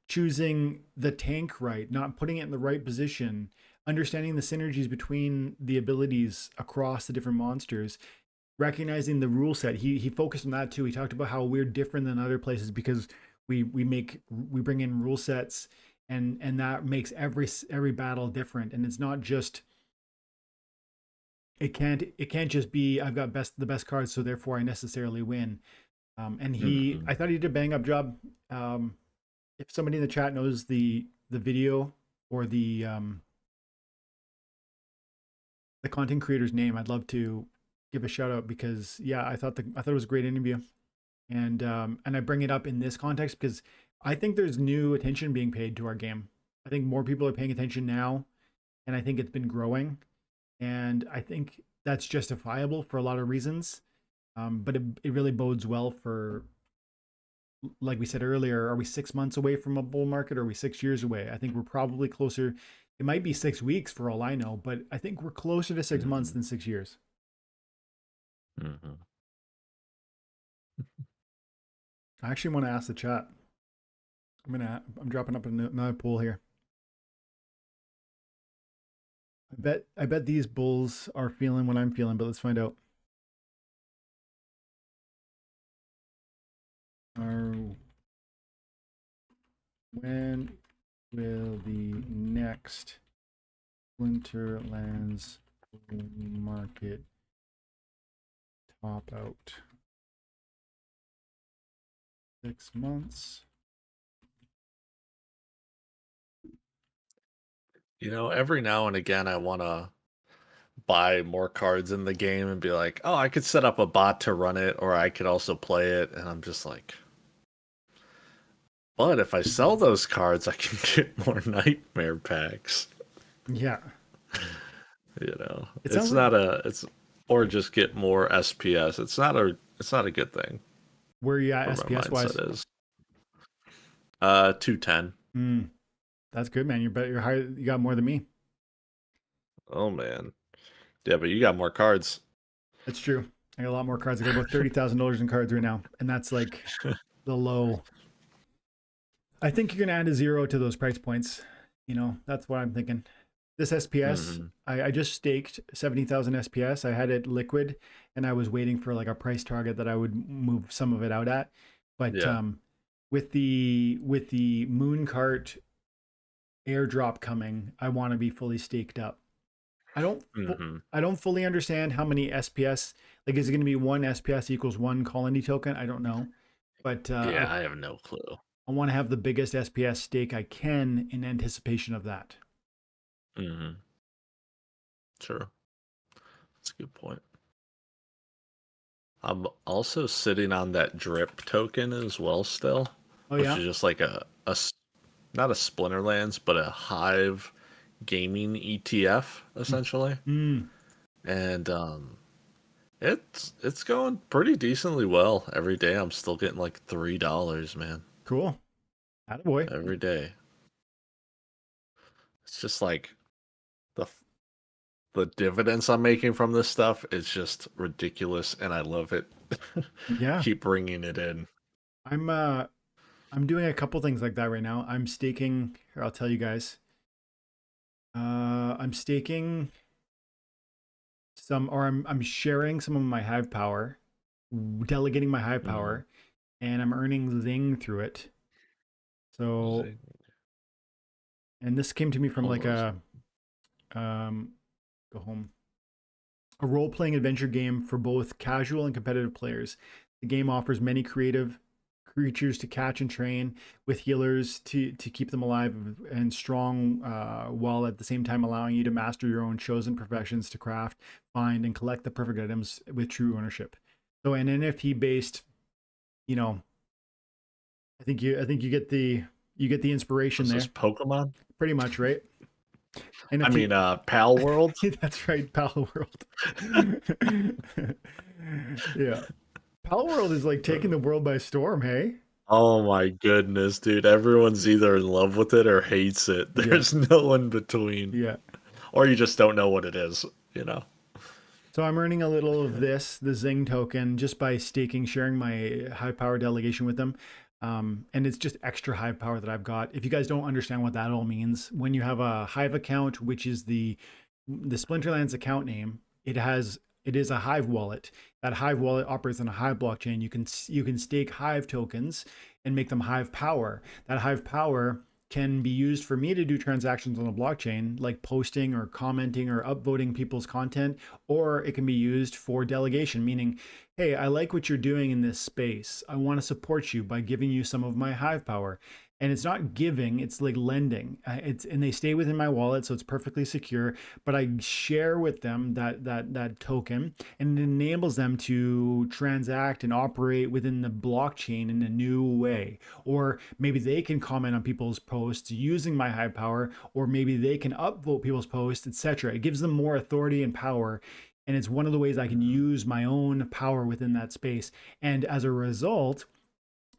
choosing the tank right, not putting it in the right position, understanding the synergies between the abilities across the different monsters, recognizing the rule set. He focused on that too. He talked about how we're different than other places because we bring in rule sets, and that makes every battle different. And it's not just, it can't just be I've got the best cards, so therefore I necessarily win. And Mhm. I thought he did a bang up job. Um, If somebody in the chat knows the video or the content creator's name, I'd love to give a shout out because yeah, I thought it was a great interview, and I bring it up in this context because I think there's new attention being paid to our game. I think more people are paying attention now, and I think it's been growing, and I think that's justifiable for a lot of reasons. But it really bodes well for, like we said earlier, are we 6 months away from a bull market or are we 6 years away? I think we're probably closer. It might be 6 weeks for all I know, but I think we're closer to 6 months than 6 years. Mm-hmm. I actually want to ask the chat. I'm dropping up another poll here. I bet these bulls are feeling what I'm feeling, but let's find out. When will the next Splinterlands market top out? 6 months. You know, every now and again, I want to buy more cards in the game and be like, oh, I could set up a bot to run it, or I could also play it. And I'm just like, but if I sell those cards, I can get more nightmare packs. Yeah. You know, It it's sounds not like, a, it's, or just get more SPS. It's not a good thing. where you at Where my SPS wise? mindset is. 210. That's good, man. You're higher. You got more than me. Oh man. Yeah, but you got more cards. That's true. I got a lot more cards. I got about $30,000 in cards right now, and that's like the low. I think you're gonna add a zero to those price points. You know, that's what I'm thinking. This SPS, I just staked 70,000 SPS. I had it liquid, and I was waiting for like a price target that I would move some of it out at. But Yeah. with the moon cart airdrop coming, I want to be fully staked up. I don't fully understand how many SPS. Like, is it going to be one SPS equals one colony token? I don't know, but Yeah, I have no clue. I want to have the biggest SPS stake I can in anticipation of that. Sure. That's a good point. I'm also sitting on that drip token as well still, Oh which yeah. is just like not a Splinterlands, but a Hive gaming ETF essentially. And it's going pretty decently well every day. I'm still getting like $3, man. Cool. Attaboy. Every day. It's just like the dividends I'm making from this stuff is just ridiculous, and I love it. Yeah. Keep bringing it in. I'm doing a couple things like that right now. I'm staking. Here, I'll tell you guys. I'm staking some, or I'm sharing some of my Hive power, delegating my Hive power, and I'm earning Zing through it. So, and this came to me from like a go home, a role-playing adventure game for both casual and competitive players. The game offers many creative creatures to catch and train, with healers to keep them alive and strong, while at the same time allowing you to master your own chosen professions to craft, find, and collect the perfect items with true ownership. So an NFT based, you know, I think you get the inspiration there. Is this Pokemon? Pretty much, right? NFT. I mean, Pal World. That's right, Pal World. Yeah. Pal World is like taking the world by storm, hey? Oh my goodness, dude. Everyone's either in love with it or hates it. There's no in between. Yeah. Or you just don't know what it is, you know? So I'm earning a little of this, the Zing token, just by staking, sharing my Hive power delegation with them. And it's just extra Hive power that I've got. If you guys don't understand what that all means, when you have a Hive account, which is the Splinterlands account name, it is a Hive wallet. That Hive wallet operates on a Hive blockchain. You can stake Hive tokens and make them Hive power. That Hive power can be used for me to do transactions on the blockchain, like posting or commenting or upvoting people's content, or it can be used for delegation, meaning hey, I like what you're doing in this space. I want to support you by giving you some of my Hive power. And it's not giving, it's like lending. And they stay within my wallet, so it's perfectly secure. But I share with them that token, and it enables them to transact and operate within the blockchain in a new way. Or maybe they can comment on people's posts using my Hive power, or maybe they can upvote people's posts, etc. It gives them more authority and power, and it's one of the ways I can use my own power within that space. And as a result,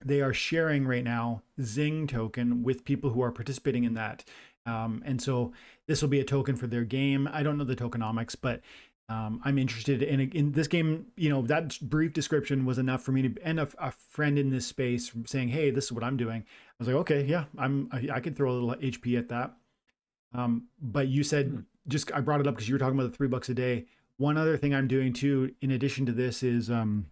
they are sharing right now Zing token with people who are participating in that. And so this will be a token for their game. I don't know the tokenomics, but I'm interested in this game. You know, that brief description was enough for me to, and a friend in this space saying, "Hey, this is what I'm doing." I was like, "Okay, yeah, I could throw a little HP at that." But you said, just I brought it up because you were talking about the $3 a day. One other thing I'm doing too, in addition to this, is I'm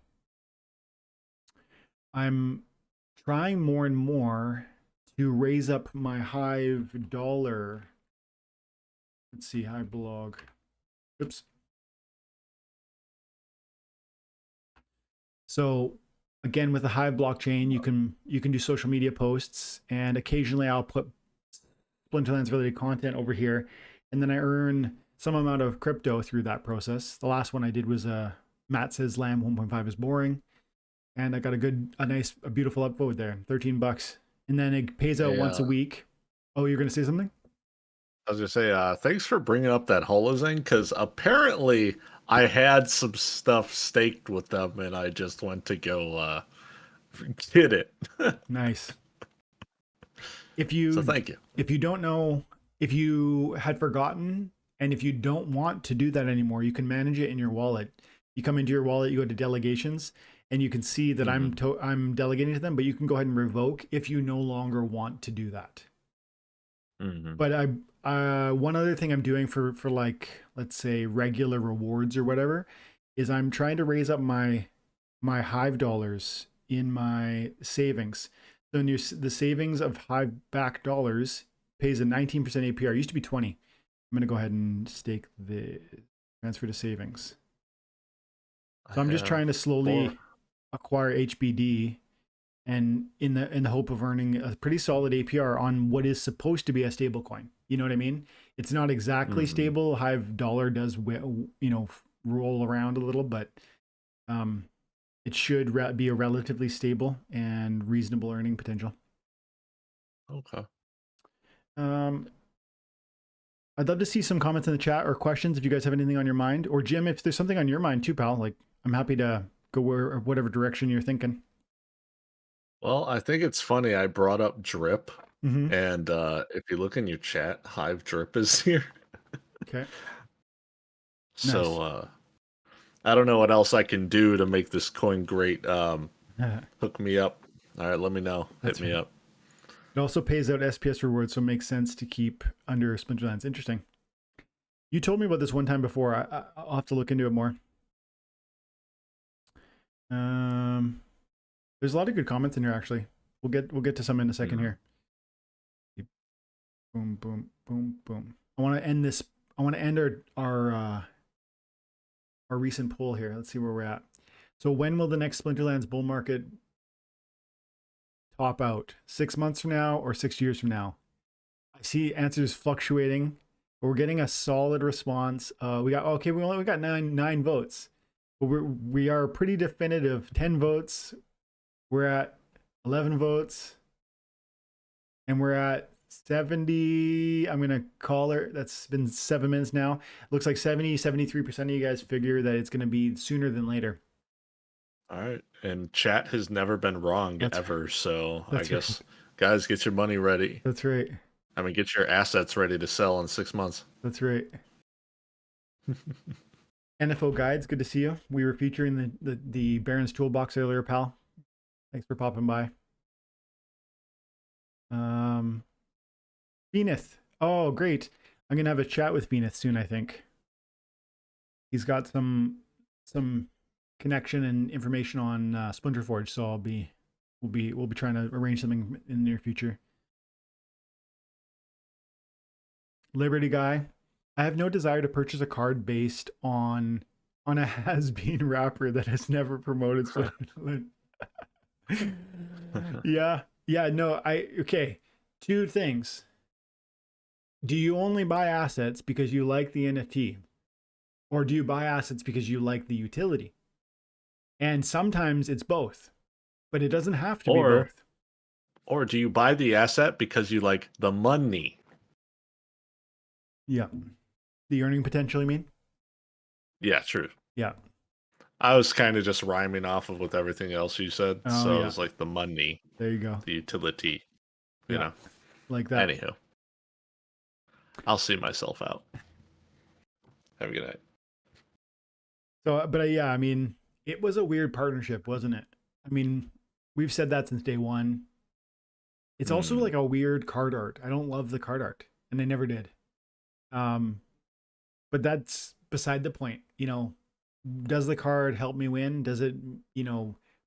trying more and more to raise up my Hive dollar. Let's see, Hive blog. Oops. So again, with the Hive blockchain, you can do social media posts, and occasionally I'll put Splinterlands related content over here, and then I earn some amount of crypto through that process. The last one I did was Matt says Lamb 1.5 is boring, and I got a beautiful upvote there, $13, and then it pays out once a week. Oh, you're gonna say something? I was gonna say, thanks for bringing up that Holozing, because apparently I had some stuff staked with them, and I just went to go get it. Nice. So thank you. If you don't know, if you had forgotten, and if you don't want to do that anymore, you can manage it in your wallet. You come into your wallet, you go to delegations, and you can see that I'm delegating to them, but you can go ahead and revoke if you no longer want to do that. But one other thing I'm doing for like, let's say regular rewards or whatever, is I'm trying to raise up my Hive dollars in my savings. So the savings of Hive back dollars pays a 19% APR. It used to be 20. I'm gonna go ahead and stake the transfer to savings. So I'm just trying to slowly acquire HBD, and in the hope of earning a pretty solid APR on what is supposed to be a stable coin. You know what I mean? It's not exactly stable. Hive dollar does, you know, roll around a little, but it should be a relatively stable and reasonable earning potential. Okay. I'd love to see some comments in the chat or questions if you guys have anything on your mind, or Jim, if there's something on your mind too, pal. Like, I'm happy to go whatever direction you're thinking. Well, I think it's funny I brought up drip, and if you look in your chat, Hive drip is here. Okay. So Nice. I don't know what else I can do to make this coin great. Hook me up. All right, let me know. Hit me up. It also pays out SPS rewards, so it makes sense to keep under Splinterlands. Interesting. You told me about this one time before. I'll have to look into it more. There's a lot of good comments in here, actually. We'll get to some in a second here. Boom, boom, boom, boom. I want to end this. I want to end our recent poll here. Let's see where we're at. So when will the next Splinterlands bull market top out? 6 months from now or 6 years from now? I see answers fluctuating, but we're getting a solid response. We got nine votes, but we are pretty definitive. 10 votes. We're at 11 votes, and we're at 70. I'm gonna call her. That's been 7 minutes now. Looks like 73% of you guys figure that it's gonna be sooner than later. All right, and chat has never been wrong ever. So I guess, guys, get your money ready. That's right. I mean, get your assets ready to sell in 6 months. That's right. NFO Guides, good to see you. We were featuring the Baron's Toolbox earlier, pal. Thanks for popping by. Veneth. Oh, great. I'm gonna have a chat with Veneth soon, I think. He's got some connection and information on Splinterforge, so we'll be trying to arrange something in the near future. Liberty Guy. I have no desire to purchase a card based on on a has-been rapper that has never promoted Splinterlands. Yeah. Yeah, no, okay. Two things. Do you only buy assets because you like the NFT? Or do you buy assets because you like the utility? And sometimes it's both, but it doesn't have to be Or both. or do you buy the asset because you like the money? Yeah. The earning potential, you mean? Yeah, true. Yeah. I was kind of just rhyming off of with everything else you said, Oh, so it yeah. was like the money, There you go. the utility, you Yeah. know. Like that. Anywho, I'll see myself out. Have a good night. So, but yeah, I mean, it was a weird partnership, wasn't it? I mean, we've said that since day one. It's also Mm, like a weird card art. I don't love the card art, and I never did. Um, but that's beside the point. Does the card help me win? Does it,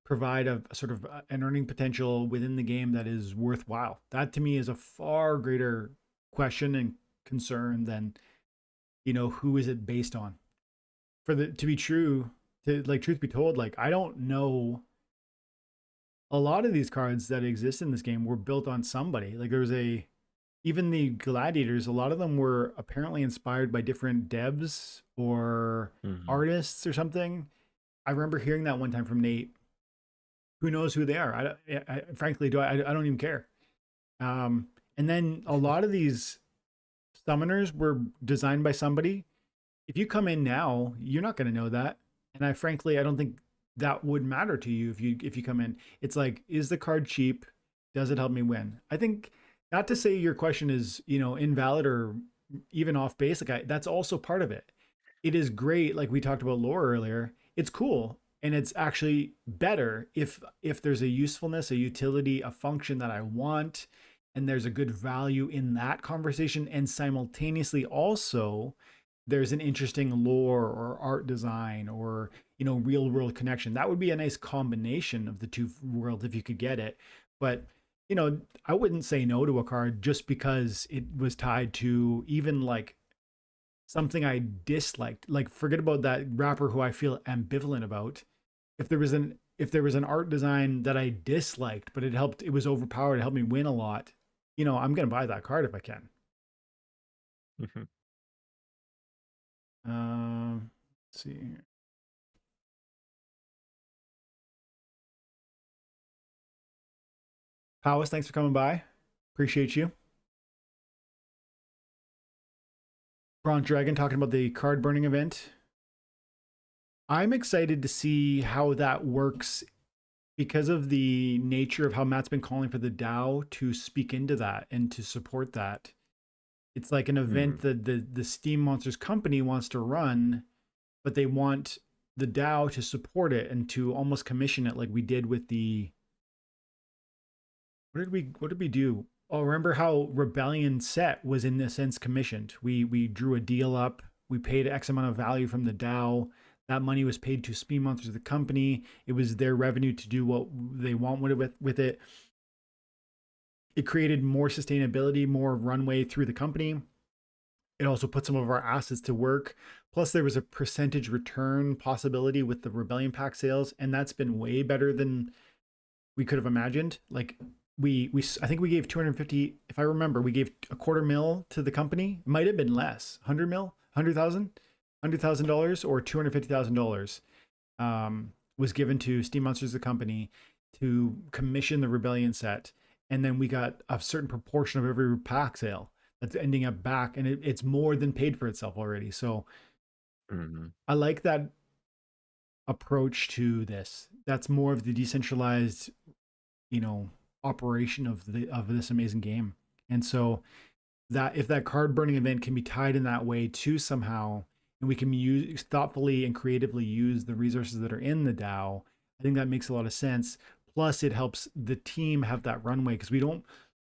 provide a sort of an earning potential within the game that is worthwhile? That to me is a far greater question and concern than, who is it based on? For the to be true, to like truth be told, like I don't know, a lot of these cards that exist in this game were built on somebody. Like there was even the gladiators, a lot of them were apparently inspired by different devs or mhm. artists or something. I remember hearing that one time from Nate. Who knows who they are? Frankly, I don't even care. Um, and then a lot of these summoners were designed by somebody. If you come in now, you're not going to know that. And I don't think that would matter to you if you come in. It's like, is the card cheap? Does it help me win? I think, not to say your question is, invalid or even off base. Like that's also part of it. It is great, like we talked about lore earlier. It's cool, and it's actually better if there's a usefulness, a utility, a function that I want, and there's a good value in that conversation, and simultaneously also there's an interesting lore or art design or real world connection. That would be a nice combination of the two worlds if you could get it. But I wouldn't say no to a card just because it was tied to even like something I disliked. Like forget about that rapper who I feel ambivalent about. If there was an art design that I disliked, but it was overpowered, it helped me win a lot, I'm gonna buy that card if I can. Mhm. Let's see here. Powis, thanks for coming by. Appreciate you. Bronze Dragon talking about the card burning event. I'm excited to see how that works because of the nature of how Matt's been calling for the DAO to speak into that and to support that. It's like an event Mm. that the Steam Monsters company wants to run, but they want the DAO to support it and to almost commission it like we did with the what did we do? Oh, remember how Rebellion Set was in a sense commissioned? We drew a deal up. We paid X amount of value from the DAO. That money was paid to Speed Monsters, the company. It was their revenue to do what they want with it. It created more sustainability, more runway through the company. It also put some of our assets to work. Plus, there was a percentage return possibility with the Rebellion Pack sales, and that's been way better than we could have imagined. Like we I think we gave 250, if I remember, we gave a quarter mil to the company. It might have been less, 100 mil, 100,000 dollars or $250,000 was given to Steam Monsters the company to commission the Rebellion set, and then we got a certain proportion of every pack sale that's ending up back, and it's more than paid for itself already. So Mhm. I like that approach to this. That's more of the decentralized, you know, operation of this amazing game. And so that if that card burning event can be tied in that way too somehow, and we can use thoughtfully and creatively use the resources that are in the DAO, I think that makes a lot of sense. Plus, it helps the team have that runway because we don't.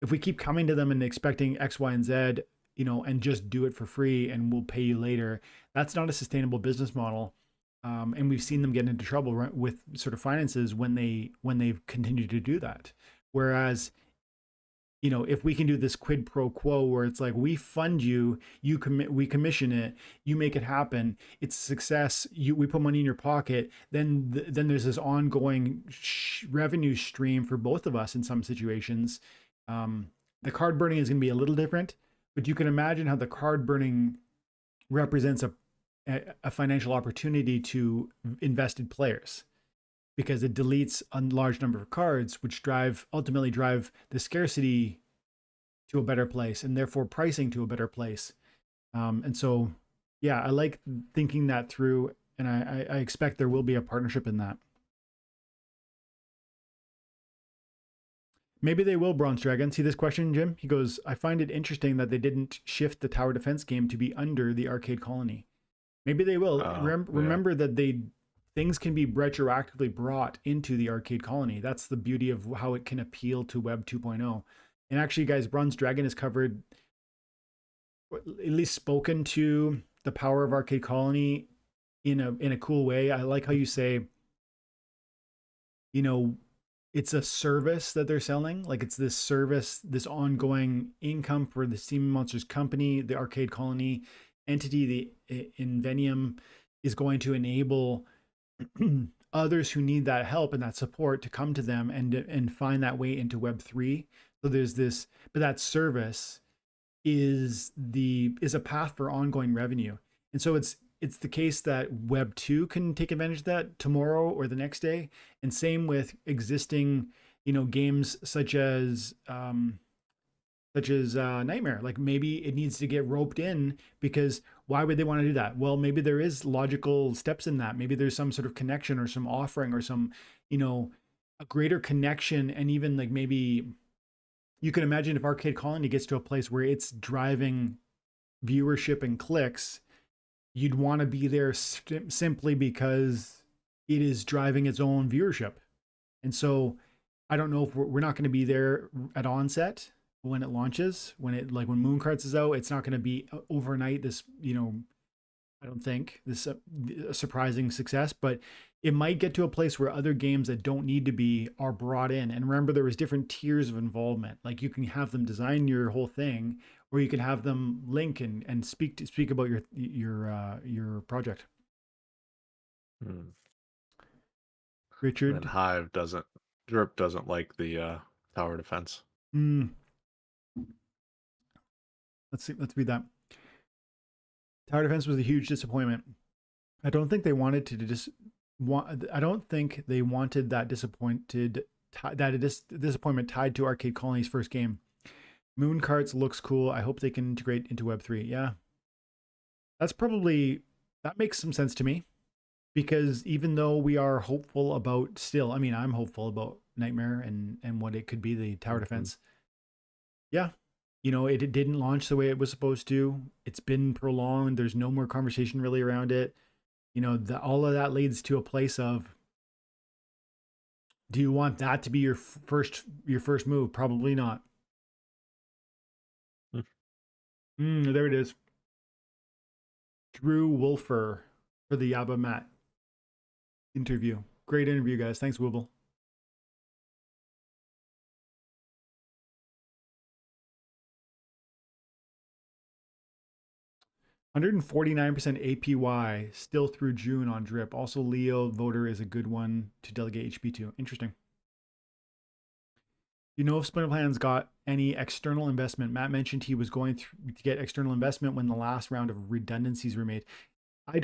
If we keep coming to them and expecting X, Y, and Z, and just do it for free and we'll pay you later, that's not a sustainable business model. And we've seen them get into trouble with sort of finances when they've continued to do that. Whereas you know, if we can do this quid pro quo where it's like we fund you, you commit, we commission it, you make it happen, it's a success, we put money in your pocket, then there's this ongoing revenue stream for both of us in some situations. The card burning is going to be a little different, but you can imagine how the card burning represents a financial opportunity to invested players, because it deletes a large number of cards, which ultimately drive the scarcity to a better place and therefore pricing to a better place. And so, yeah, I like thinking that through, and I expect there will be a partnership in that. Maybe they will, Bronze Dragon. See this question, Jim? He goes, I find it interesting that they didn't shift the tower defense game to be under the arcade colony. Maybe they will. Remember that things can be retroactively brought into the arcade colony. That's the beauty of how it can appeal to Web 2.0. And actually, guys, Bronze Dragon has covered, at least spoken to, the power of arcade colony in a cool way. I like how you say, you know, it's a service that they're selling. Like, it's this service, this ongoing income for the Steam Monsters company, the arcade colony entity, the Invenium, is going to enable others who need that help and that support to come to them and find that way into Web3. So there's this, but that service is a path for ongoing revenue. And so it's the case that Web 2 can take advantage of that tomorrow or the next day. And same with existing, games such as Nightmare. Like, maybe it needs to get roped in, because why would they want to do that? Well, maybe there is logical steps in that. Maybe there's some sort of connection or some offering or some, a greater connection. And even like, maybe you can imagine if Arcade Colony gets to a place where it's driving viewership and clicks, you'd want to be there simply because it is driving its own viewership. And so I don't know if we're not going to be there at onset when it launches, when Mooncarts is out. It's not going to be overnight this, I don't think this a surprising success, but it might get to a place where other games that don't need to be are brought in. And remember, there was different tiers of involvement. Like, you can have them design your whole thing, or you can have them link and speak about your project. Richard, and Drip doesn't like the tower defense. Let's read that. Tower defense was a huge disappointment. I don't think they wanted I don't think they wanted that disappointment tied to Arcade Colony's first game. Mooncarts looks cool. I hope they can integrate into Web3. Yeah. That makes some sense to me, because even though we are hopeful about I'm hopeful about Nightmare and what it could be, the tower defense. Yeah. It didn't launch the way it was supposed to. It's been prolonged. There's no more conversation really around it. All of that leads to a place of, do you want that to be your first move? Probably not. There it is. Drew Wolfer for the Yaba Matt interview. Great interview, guys. Thanks, Wibble. $149% APY still through June on Drip. Also, Leo Voter is a good one to delegate HP to. Interesting. If Splinterlands got any external investment? Matt mentioned he was going to get external investment when the last round of redundancies were made. I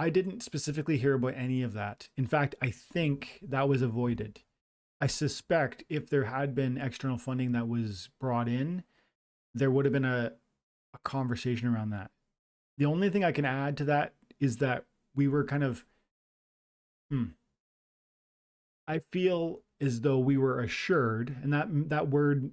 didn't specifically hear about any of that. In fact, I think that was avoided. I suspect if there had been external funding that was brought in, there would have been a conversation around that. The only thing I can add to that is that we were kind of, I feel as though we were assured, and that word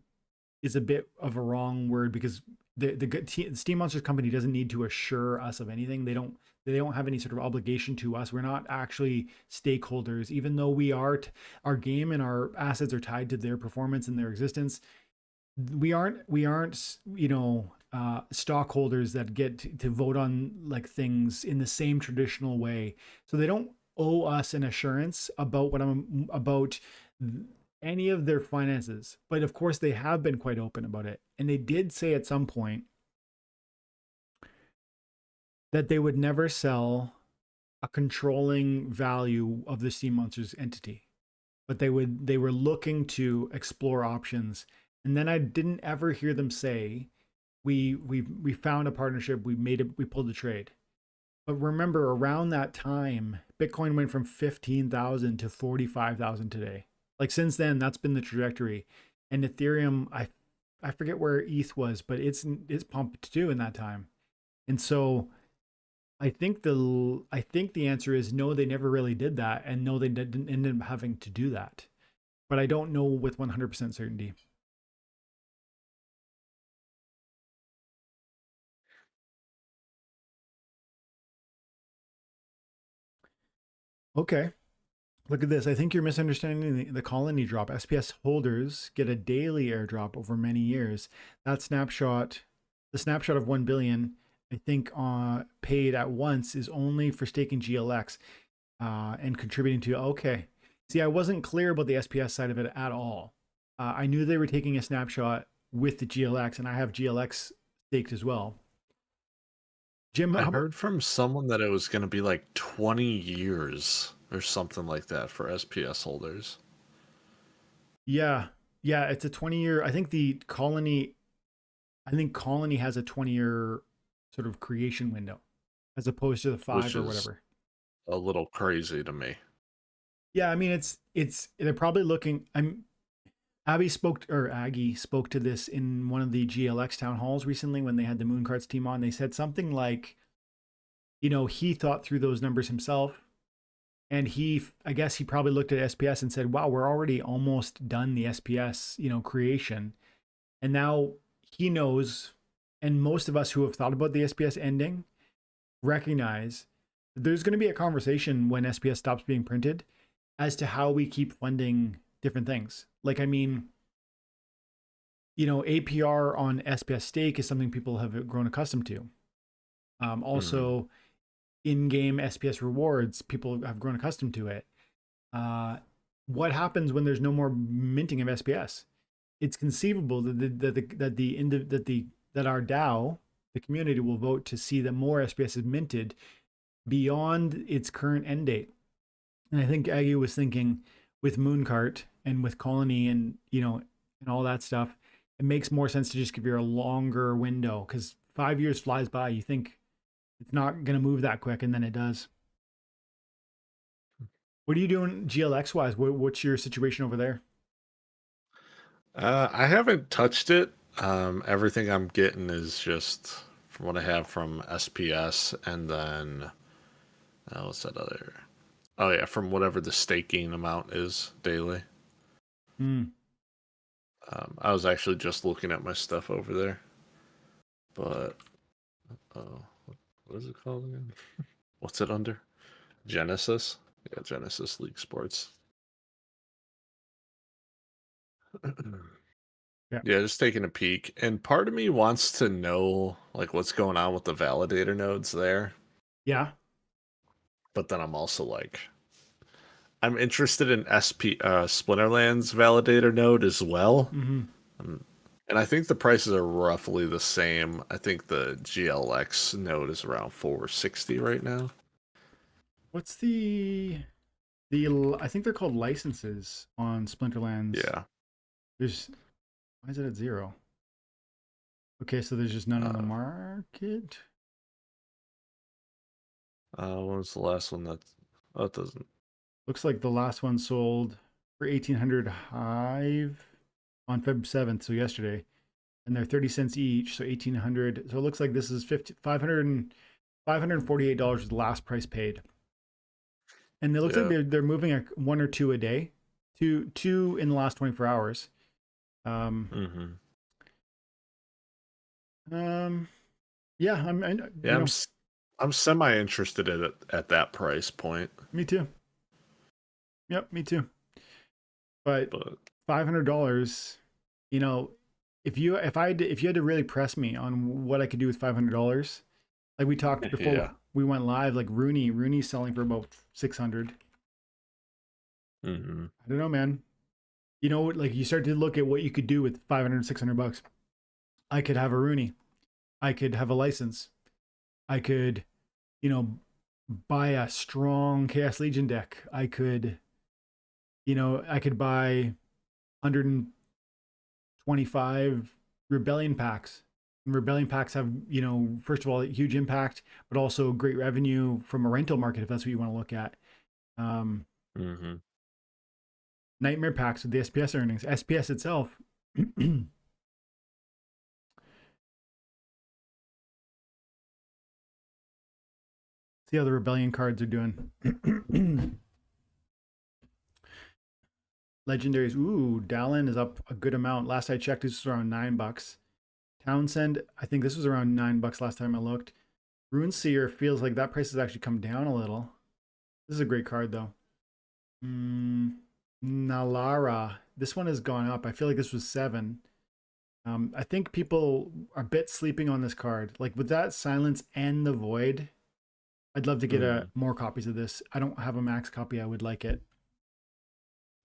is a bit of a wrong word, because the Steam Monsters company doesn't need to assure us of anything. They don't have any sort of obligation to us. We're not actually stakeholders, even though we are. Our game and our assets are tied to their performance and their existence. We aren't stockholders that get to vote on like things in the same traditional way. So they don't owe us an assurance about any of their finances. But of course, they have been quite open about it. And they did say at some point that they would never sell a controlling value of the Sea Monsters entity, but they were looking to explore options. And then I didn't ever hear them say we found a partnership, we pulled a trade. But remember, around that time, Bitcoin went from 15,000 to 45,000 today. Like since then, that's been the trajectory. And Ethereum, I forget where ETH was, but it's pumped too in that time. And so I think the answer is no, they never really did that, and no, they didn't end up having to do that. But I don't know with 100% certainty. Okay. Look at this. I think you're misunderstanding the colony drop. SPS holders get a daily airdrop over many years. That snapshot, the snapshot of 1 billion, I think paid at once is only for staking GLX and contributing to. Okay. See, I wasn't clear about the SPS side of it at all. I knew they were taking a snapshot with the GLX, and I have GLX staked as well. Jim, I heard from someone that it was going to be like 20 years or something like that for SPS holders. yeah, yeah, it's a 20-year. I think Colony has a 20-year sort of creation window as opposed to the Which 5 or is whatever. a little crazy to me. Yeah, I mean it's they're probably looking. Aggie spoke to this in one of the GLX town halls recently when they had the Mooncarts team on. They said something like, he thought through those numbers himself, and I guess he probably looked at SPS and said, "Wow, we're already almost done the SPS, creation." And now he knows, and most of us who have thought about the SPS ending recognize that there's going to be a conversation when SPS stops being printed as to how we keep funding different things. Like, I mean, APR on SPS stake is something people have grown accustomed to. Also, in-game SPS rewards, people have grown accustomed to it. What happens when there's no more minting of SPS? It's conceivable that our DAO, the community, will vote to see that more SPS is minted beyond its current end date. And I think Aggie was thinking with Mooncart and with Colony and and all that stuff, it makes more sense to just give you a longer window because 5 years flies by. You think it's not going to move that quick, and then it does. What are you doing GLX wise? What's your situation over there? I haven't touched it. Everything I'm getting is just from what I have from SPS, and then what's that other? Oh yeah, from whatever the staking amount is daily. Hmm. I was actually just looking at my stuff over there, but what is it called again? What's it under? Genesis. Yeah, Genesis League Sports. Yeah. Yeah, just taking a peek. And part of me wants to know like what's going on with the validator nodes there. Yeah. But then I'm also like I'm interested in Splinterlands validator node as well. Mm-hmm. And I think the prices are roughly the same. I think the GLX node is around 460 right now. What's I think they're called licenses on Splinterlands. Yeah. Why is it at 0? Okay, so there's just none on the Uh, market. when was the last one that? Oh, it doesn't. Looks like the last one sold for 1,800 Hive on Feb 7th, so yesterday, and they're 30 cents each, so 1,800. So it looks like this is $548 is the last price paid, and it looks like Yeah. they're moving a 1 or 2 a day, two in the last 24 hours. Um, Mm-hmm. um, yeah, Yeah, I'm semi interested in it at that price point, me too. Yep, me too. But but $500, if you had to really press me on what I could do with $500, like we talked before yeah. we went live, like Rooney's selling for about 600. Mm-hmm. I don't know, man. You know, like you start to look at what you could do with 500, $600. I could have a Rooney. I could have a license. I could, you know, buy a strong Chaos Legion deck. I could, I could buy 125 Rebellion packs. And Rebellion packs have, first of all, a huge impact, but also great revenue from a rental market if that's what you want to look at. Um, Mm-hmm. Nightmare packs with the SPS earnings. SPS itself. See how the Rebellion cards are doing. Legendaries. Ooh, Dallin is up a good amount. Last I checked, this was around $9. Townsend, I think this was around $9 last time I looked. Runeseer feels like that price has actually come down a little. This is a great card though. Nalara. This one has gone up. I feel like this was 7. I think people are a bit sleeping on this card. Like with that Silence and the Void, I'd love to get more copies of this. I don't have a max copy. I would like it.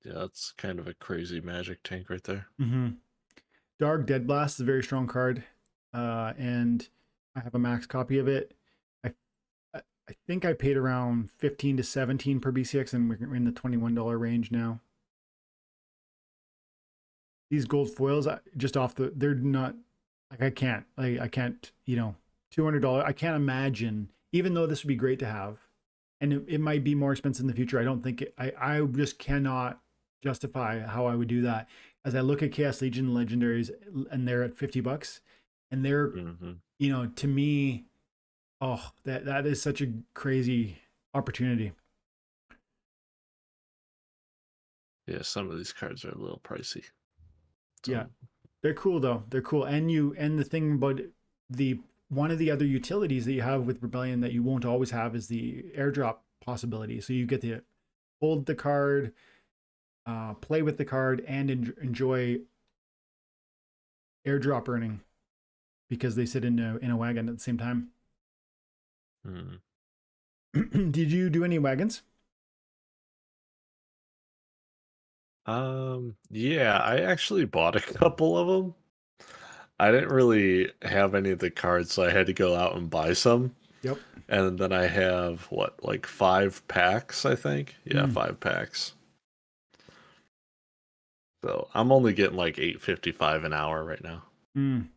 Yeah, that's kind of a crazy magic tank right there. Dark Dead Blast is a very strong card, and I have a max copy of it. I think I paid around 15 to 17 per BCX, and we're in the $21 range now. These gold foils, just off the, they're not, like I can't, $200. I can't imagine, even though this would be great to have, and it might be more expensive in the future. I don't think I just cannot justify how I would do that. As I look at Chaos Legion legendaries, and they're at $50, and they're, to me, oh, that is such a crazy opportunity. Yeah, some of these cards are a little pricey. Yeah, they're cool though. They're cool, and the thing about one of the other utilities that you have with Rebellion that you won't always have is the airdrop possibility. So you get to hold the card, play with the card, and enjoy airdrop earning because they sit in a wagon at the same time. Did you do any wagons? Yeah, I actually bought a couple of them. I didn't really have any of the cards, so I had to go out and buy some. Yep. And then I have like 5 packs, I think. Yeah, 5 packs. So I'm only getting like $8.55 an hour right now. I'm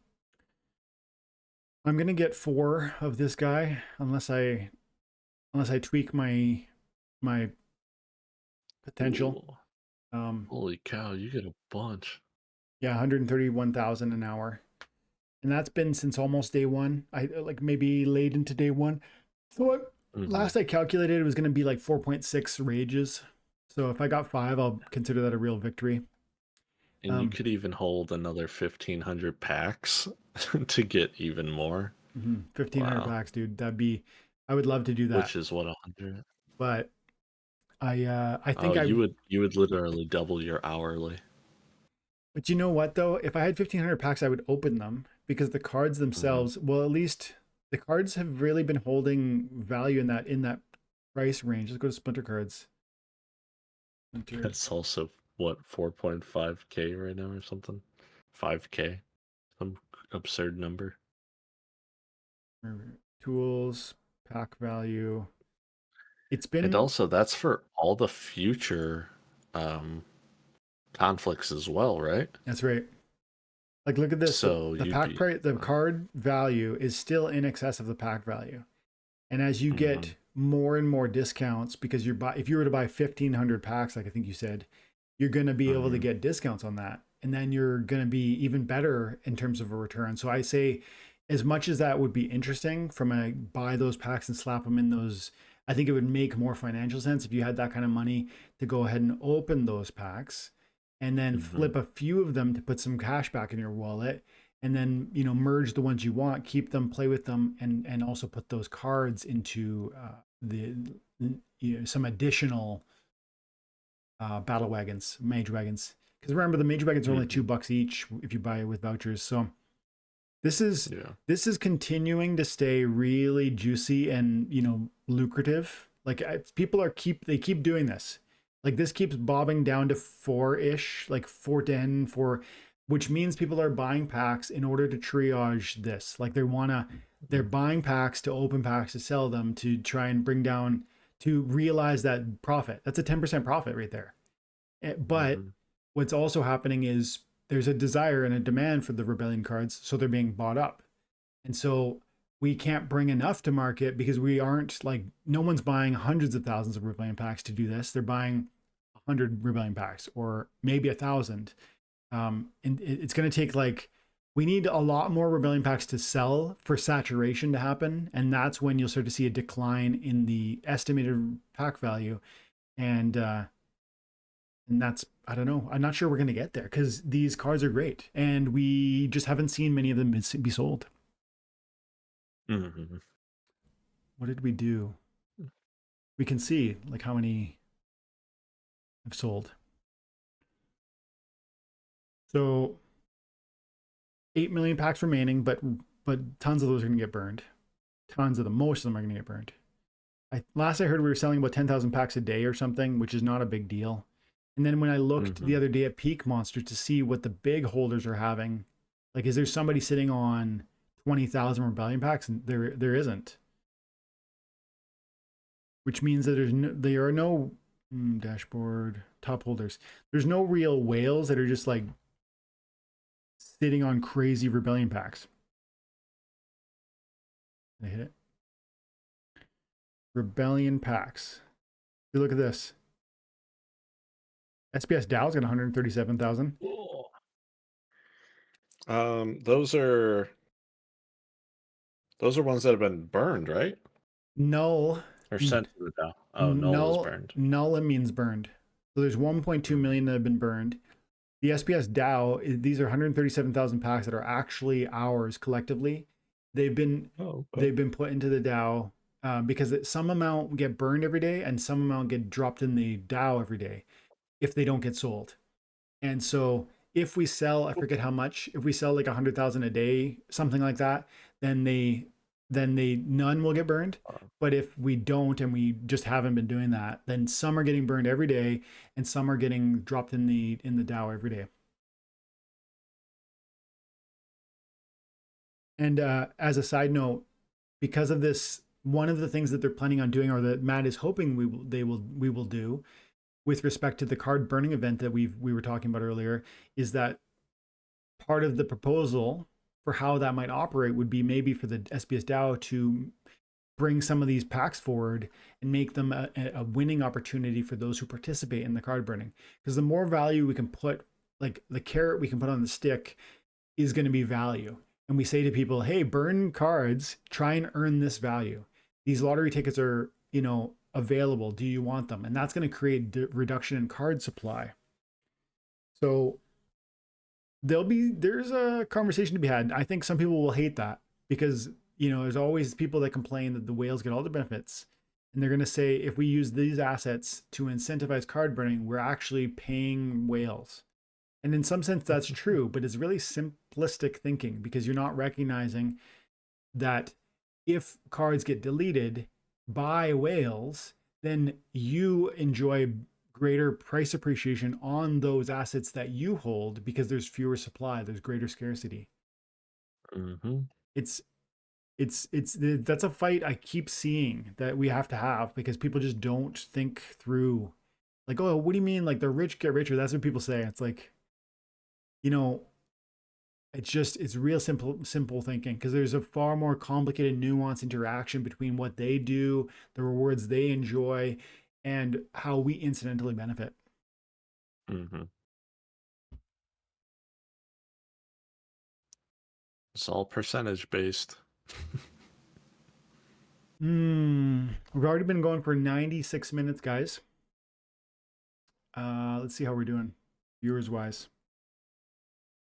gonna get 4 of this guy unless I tweak my potential. Holy cow, you get a bunch. Yeah, 131,000 an hour. And that's been since almost day one. I like maybe late into day one. So last I calculated, it was going to be like 4.6 rages. So if I got 5, I'll consider that a real victory. And you could even hold another 1,500 packs to get even more. 1,500 packs, dude. I would love to do that. Which is what, 100? But I think you would literally double your hourly. But you know what though? If I had 1,500 packs, I would open them because the cards themselves, well, at least the cards have really been holding value in that price range. Let's go to Splinter cards. That's also what, 4.5K right now or something? 5K, some absurd number. Tools, pack value. It's been, and also that's for all the future conflicts as well, right? That's right. Like look at this. So the pack price, the card value is still in excess of the pack value, and as you get more and more discounts, because if you were to buy 1,500 packs, like I think you said, you're going to be able to get discounts on that, and then you're going to be even better in terms of a return. So I say, as much as that would be interesting from a buy those packs and slap them in those, I think it would make more financial sense if you had that kind of money to go ahead and open those packs and then flip a few of them to put some cash back in your wallet, and then merge the ones you want, keep them, play with them, and also put those cards into some additional battle wagons, mage wagons. Because remember, the mage wagons are only $2 each if you buy it with vouchers. So this is continuing to stay really juicy and lucrative. Like people keep doing this. Like this keeps bobbing down to 4-ish, like 410, 4, which means people are buying packs in order to triage this. Like they're buying packs to open packs to sell them to try and bring down, to realize that profit. That's a 10% profit right there. But Mm-hmm. what's also happening is there's a desire and a demand for the rebellion cards, so they're being bought up. And so we can't bring enough to market because we aren't like, no one's buying hundreds of thousands of rebellion packs to do this. They're buying 100 rebellion packs or maybe 1,000. And it's going to take like, we need a lot more rebellion packs to sell for saturation to happen. And that's when you'll start to see a decline in the estimated pack value. And that's, I don't know, I'm not sure we're going to get there because these cards are great and we just haven't seen many of them be sold. Mm-hmm. What did we do? We can see like how many have sold. So 8 million packs remaining, but tons of those are going to get burned. Tons of them, most of them are going to get burned. Last I heard, we were selling about 10,000 packs a day or something, which is not a big deal. And then when I looked the other day at Peak Monster to see what the big holders are having, like, is there somebody sitting on 20,000 rebellion packs? And there isn't. Which means that there are no dashboard top holders. There's no real whales that are just like sitting on crazy rebellion packs. Did I hit it? Rebellion packs. You look at this. SPS Dow's got 137,000. Those are ones that have been burned, right? Null. Or sent to the DAO. Oh, null is burned. Null means burned. So there's 1.2 million that have been burned. The SPS DAO, these are 137,000 packs that are actually ours collectively. They've been put into the DAO because some amount get burned every day and some amount get dropped in the DAO every day if they don't get sold. And so if we sell, I forget how much, if we sell like 100,000 a day, something like that, then none will get burned. But if we don't and we just haven't been doing that, then some are getting burned every day and some are getting dropped in the DAO every day. And as a side note, because of this, one of the things that they're planning on doing, or that Matt is hoping we will do, with respect to the card burning event that we were talking about earlier, is that part of the proposal for how that might operate would be maybe for the SPS DAO to bring some of these packs forward and make them a winning opportunity for those who participate in the card burning. Because the more value we can put, like the carrot we can put on the stick is going to be value. And we say to people, hey, burn cards, try and earn this value. These lottery tickets are, available. Do you want them? And that's going to create reduction in card supply. So there's a conversation to be had. I think some people will hate that because, there's always people that complain that the whales get all the benefits. And they're going to say, if we use these assets to incentivize card burning, we're actually paying whales. And in some sense, that's true, but it's really simplistic thinking because you're not recognizing that if cards get deleted by whales, then you enjoy greater price appreciation on those assets that you hold because there's fewer supply, there's greater scarcity. Mm-hmm. It's that's a fight I keep seeing that we have to have because people just don't think through. Like, oh, what do you mean? Like the rich get richer? That's what people say. It's like, it's real simple thinking because there's a far more complicated nuanced interaction between what they do, the rewards they enjoy, and how we incidentally benefit. Mm-hmm. It's all percentage based. We've already been going for 96 minutes, guys. Let's see how we're doing viewers wise.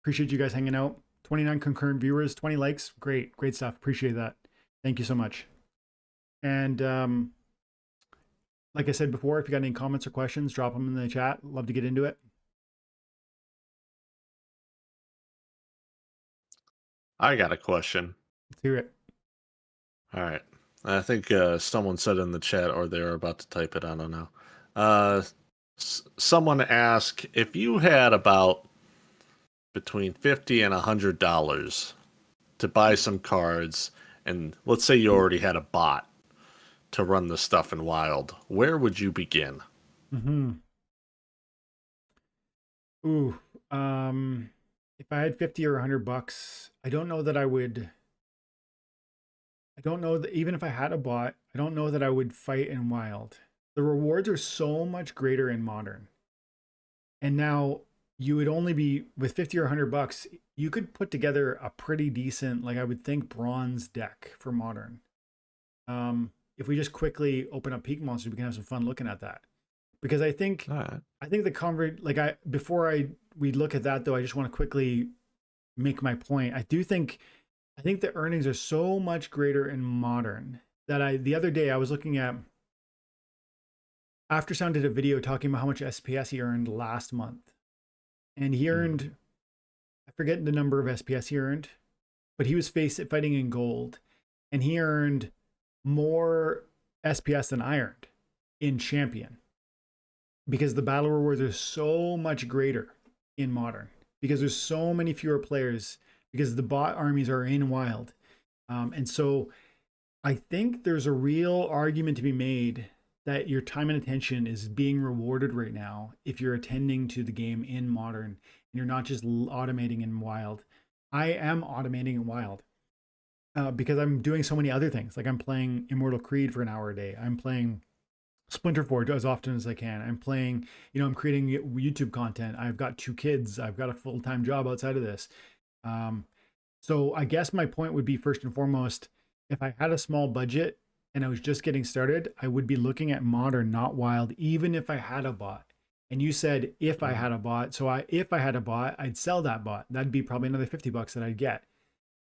Appreciate you guys hanging out. 29 concurrent viewers, 20 likes. Great stuff. Appreciate that. Thank you so much. And like I said before, if you got any comments or questions, drop them in the chat. Love to get into it. I got a question. Let's hear it. All right. I think someone said in the chat, or they were about to type it. I don't know. Someone asked if you had about between $50 and $100 to buy some cards, and let's say you already had a bot to run the stuff in Wild, where would you begin? Mm-hmm. Ooh, if I had 50 or $100, I don't know that I would. I don't know that even if I had a bot, I don't know that I would fight in Wild. The rewards are so much greater in Modern. And now you would only be with 50 or $100, you could put together a pretty decent, like I would think, bronze deck for Modern. If we just quickly open up Peak Monsters, we can have some fun looking at that. Because All right. I think the convert, like before we look at that though, I just want to quickly make my point. I think the earnings are so much greater in Modern that the other day I was looking at, Aftersound did a video talking about how much SPS he earned last month. And he earned, I forget the number of SPS he earned, but he was fighting in gold. And he earned more SPS than I earned in Champion. Because the battle rewards are so much greater in Modern. Because there's so many fewer players. Because the bot armies are in Wild. And so I think there's a real argument to be made that your time and attention is being rewarded right now if you're attending to the game in Modern and you're not just automating in Wild. I am automating in Wild because I'm doing so many other things. Like I'm playing Immortal Creed for an hour a day. I'm playing Splinter Forge as often as I can. I'm playing, I'm creating YouTube content. I've got 2 kids. I've got a full-time job outside of this. So I guess my point would be, first and foremost, if I had a small budget and I was just getting started, I would be looking at Modern, not Wild, even if I had a bot. And you said if I had a bot, so if I had a bot, I'd sell that bot. That'd be probably another $50 that I'd get.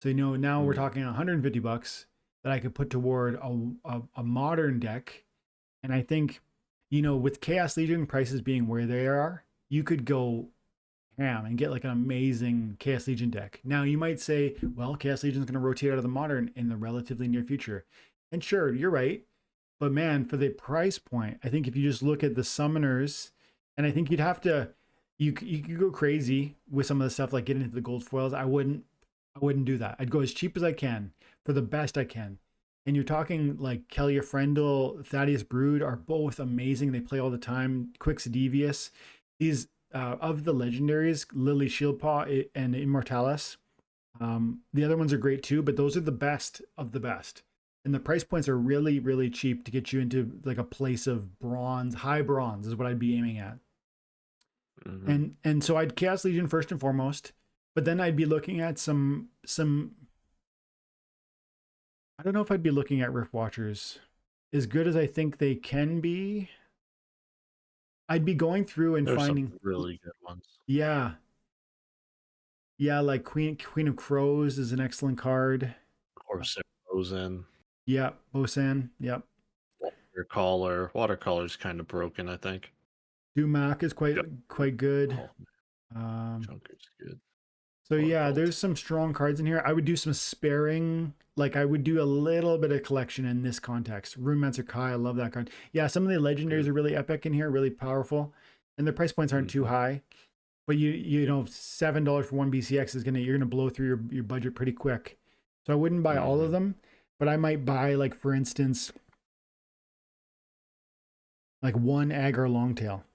So now we're talking $150 that I could put toward a Modern deck. And I think, with Chaos Legion prices being where they are, you could go ham and get like an amazing Chaos Legion deck. Now you might say, well, Chaos Legion is going to rotate out of the Modern in the relatively near future. And sure, you're right. But man, for the price point, I think if you just look at the summoners, and I think you'd have to, you could go crazy with some of the stuff like getting into the gold foils. I wouldn't do that. I'd go as cheap as I can for the best I can. And you're talking like Kelly Friendle, Thaddeus Brood are both amazing. They play all the time. Quix Devious. These of the legendaries, Lily Shieldpaw and Immortalis. The other ones are great too, but those are the best of the best. And the price points are really, really cheap to get you into like a place of bronze. High bronze is what I'd be aiming at. And so I'd Chaos Legion first and foremost, but then I'd be looking at some I don't know if I'd be looking at Rift Watchers as good as I think they can be. I'd be going through and There's finding some really good ones. Yeah. Yeah, like Queen of Crows is an excellent card. Corsair Rosen. Yeah, Bosan. Yep. Watercolor's kind of broken, I think. Dumac is quite good. Junker's good. So yeah, there's some strong cards in here. I would do some sparing, like I would do a little bit of collection in this context. Runemancer Kai, I love that card. Yeah, some of the legendaries are really epic in here, really powerful, and the price points aren't too high. But $7 for one BCX you're gonna blow through your budget pretty quick. So I wouldn't buy all of them, but I might buy, like, for instance, like one Agar Longtail,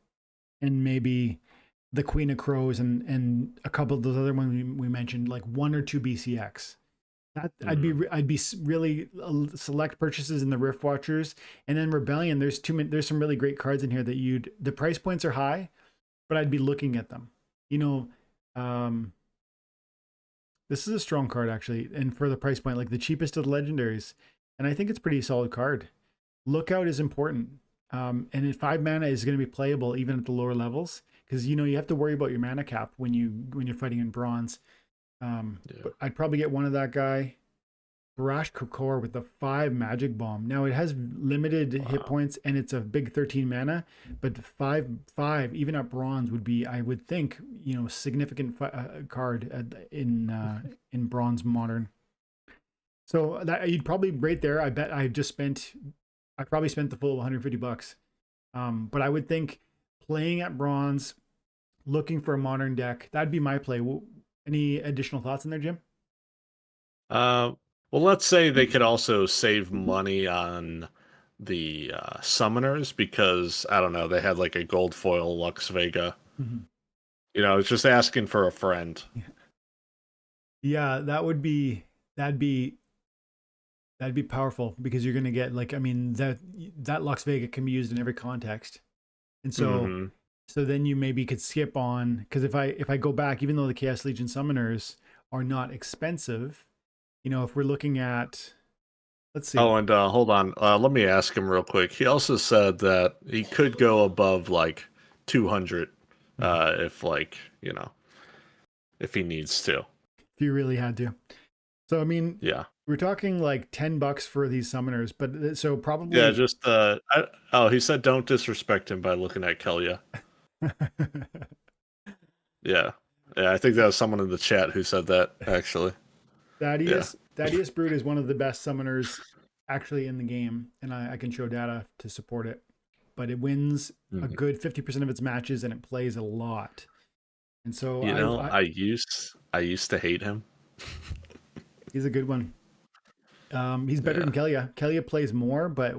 and maybe the Queen of Crows and a couple of those other ones we mentioned, like 1 or 2 BCX. I'd be really select purchases in the Rift Watchers, and then Rebellion. There's some really great cards in here that the price points are high, but I'd be looking at them. This is a strong card actually, and for the price point, like the cheapest of the legendaries, and I think it's a pretty solid card. Lookout is important, and at 5 mana is going to be playable even at the lower levels, because you have to worry about your mana cap when you're fighting in bronze. But I'd probably get one of that guy. Barash Kokor with the 5 magic bomb. Now it has limited hit points and it's a big 13 mana, but 5 even at bronze would be, I would think, significant card in bronze Modern. So that you'd probably right there. I bet I probably spent the full $150. But I would think playing at bronze, looking for a modern deck. That'd be my play. Any additional thoughts in there, Jim? Uh, well, let's say they could also save money on the summoners because I don't know, they had like a gold foil Lux Vega. Mhm. It's just asking for a friend. Yeah, that'd be that'd be powerful because you're gonna get like, I mean, that Lux Vega can be used in every context. And so Hmm. so then you maybe could skip on, because if I go back, even though the Chaos Legion summoners are not expensive, if we're looking at, let's see. Oh, and hold on. Let me ask him real quick. He also said that he could go above like 200 Mhm. if if he needs to. If you really had to. So I mean, Yeah. we're talking like $10 for these summoners, but so Yeah, probably just oh, he said don't disrespect him by looking at Kelia. Yeah. Yeah, I think that was someone in the chat who said that actually. Yeah. Thaddeus Brute is one of the best summoners actually in the game, and I can show data to support it. But it wins a Mhm. good 50% of its matches, and it plays a lot. And so I I used to hate him. he's a good one. He's better than Yeah. Kelia. Kelia plays more, but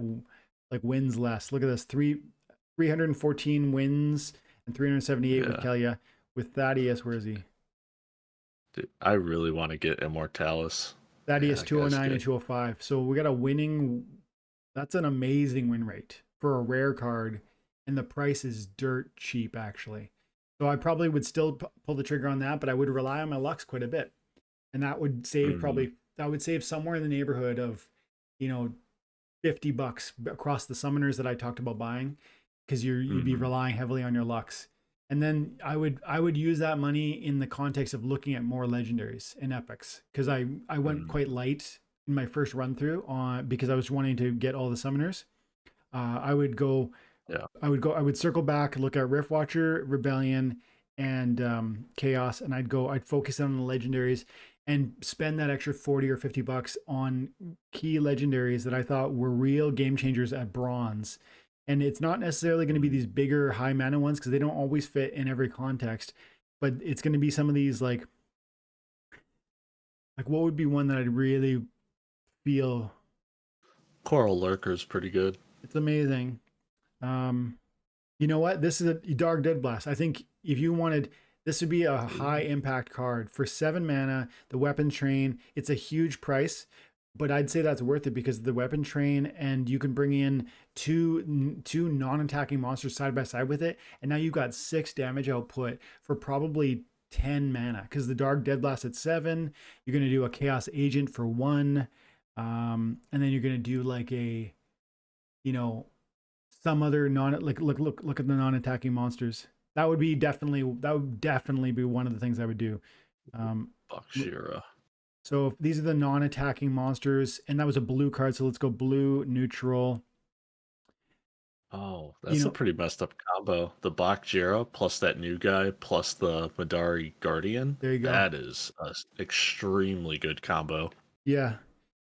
like wins less. Look at this: 314 wins and 378 with Yeah. Kelia. With Thaddeus, where is he? Dude, I really want to get Immortalis. Man, Thaddeus that guy's 209 and good. 205. So we got a winning. That's an amazing win rate for a rare card, and the price is dirt cheap actually. So I probably would still pull the trigger on that, but I would rely on my Lux quite a bit, and Hmm. that would save somewhere in the neighborhood of, you know, $50 across the summoners that I talked about buying, because you'd be Hmm. relying heavily on your Lux. And then I would use that money in the context of looking at more legendaries and epics, because I went Hmm. quite light in my first run through on, because I was wanting to get all the summoners. I would go Yeah. I would circle back, look at Rift Watcher, Rebellion, and Chaos, and I'd focus on the legendaries and spend that extra 40 or $50 on key legendaries that I thought were real game changers at bronze. And it's not necessarily going to be Mm. these bigger high mana ones, because they don't always fit in every context, but it's going to be some of these like what would be one that I'd really feel Coral Lurker's pretty good. it's amazing. Um, You know what? This is a Dark Dead Blast. I think if you wanted, this would be a high Ooh. impact card for 7 mana. The weapon train, it's a huge price, but I'd say that's worth it because of the weapon train, and you can bring in two non-attacking monsters side by side with it, and now you've got 6 damage output for probably 10 mana. Because the Dark Dead Blast at 7, you're gonna do a Chaos Agent for 1, and then you're gonna do like a, you know, some other non, like look at the non-attacking monsters. That would definitely be one of the things I would do. Um, Bakshira. so if these are the non-attacking monsters, and that was a blue card, so let's go blue neutral. Oh, You that's a know, pretty messed up combo. The Bakjira plus that new guy plus the Madari Guardian. there you go. That is a extremely good combo. Yeah.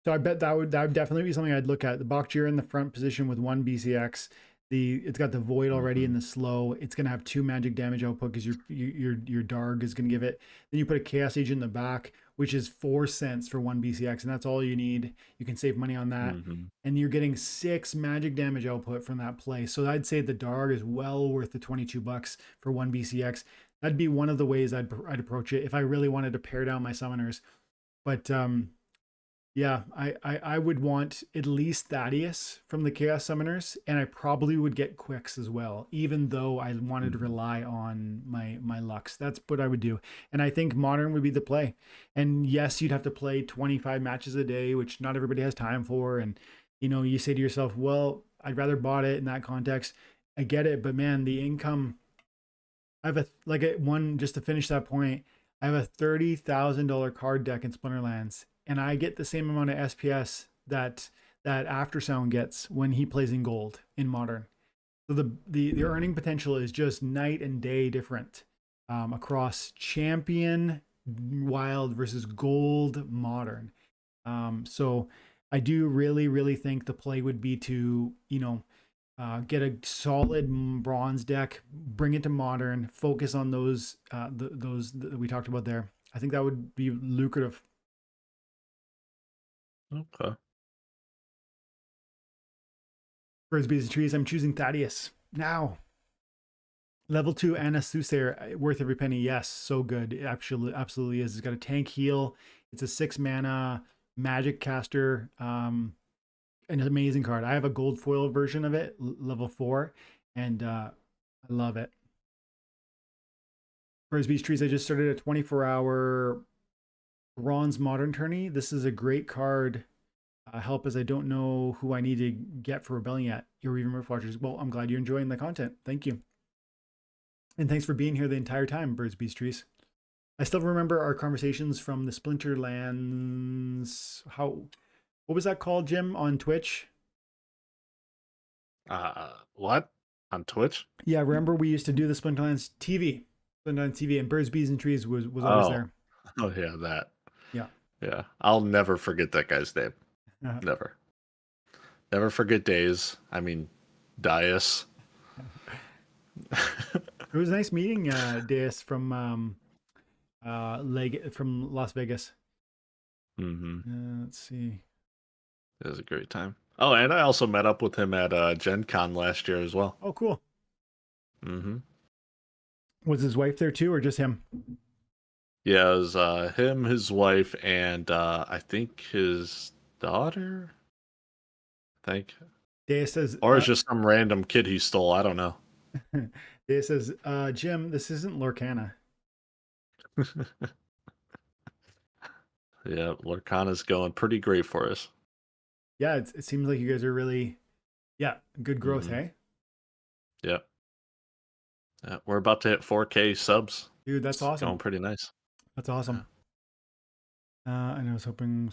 So I bet that would definitely be something I'd look at. The Bakjir in the front position with 1 BCX. It's got the void already in Hmm. the slow. It's gonna have 2 magic damage output because your Darg is gonna give it. Then you put a Chaos Agent in the back, which is 4 cents for 1 BCX, and that's all you need. You can save money on that. Hmm. And you're getting 6 magic damage output from that play. So I'd say the Darg is well worth the $22 for 1 BCX. That'd be one of the ways I'd approach it if I really wanted to pare down my summoners. But yeah, I would want at least Thaddeus from the Chaos Summoners, and I probably would get Quicks as well, even though I wanted to Hmm. rely on my Lux. That's what I would do. And I think Modern would be the play. And yes, you'd have to play 25 matches a day, which not everybody has time for. And you say to yourself, well, I'd rather bought it in that context. I get it, but man, the income, I have one, just to finish that point. I have a $30,000 card deck in Splinterlands, and I get the same amount of SPS that Aftersound gets when he plays in gold in modern. So the Hmm. earning potential is just night and day different, across champion, wild versus gold, modern. So I do really think the play would be to get a solid bronze deck, bring it to modern, focus on those those that we talked about there. I think that would be lucrative. Okay. Birds, bees, and trees. I'm choosing Thaddeus now. Level 2 Anna Soothsayer, worth every penny. Yes, so good. It absolutely is. It's got a tank heal. It's a 6 mana magic caster. An amazing card. I have a gold foil version of it, level 4, and I love it. Birds, bees, trees. I just started a 24-hour bronze modern tourney. This is a great card. Help, as I don't know who I need to get for Rebellion yet. You're even Murph Watchers. Well, I'm glad you're enjoying the content. Thank you. And thanks for being here the entire time, Birds, Bees, Trees. I still remember our conversations from the Splinterlands. What was that called, Jim, on Twitch? What? On Twitch? Yeah, remember we used to do the Splinterlands TV. Splinterlands TV, and Birds, Bees, and Trees was always Oh. there. Oh yeah, that. Yeah. Yeah. I'll never forget that guy's name. Never. Never forget days. I mean, Dias. It was nice meeting Deus from from Las Vegas. Let's see. It was a great time. Oh, and I also met up with him at Gen Con last year as well. Oh, cool. Was his wife there too, or just him? Yeah, it was him, his wife, and I think his daughter. I think. Deus says, Or it's just some random kid he stole. I don't know. Deus says, Jim, this isn't Lorcana. Yeah, Lorcana's going pretty great for us. Yeah, it seems like you guys are really, good growth, hey? Yep. Yeah, we're about to hit 4K subs. Dude, that's awesome. Going pretty nice. That's awesome. And I was hoping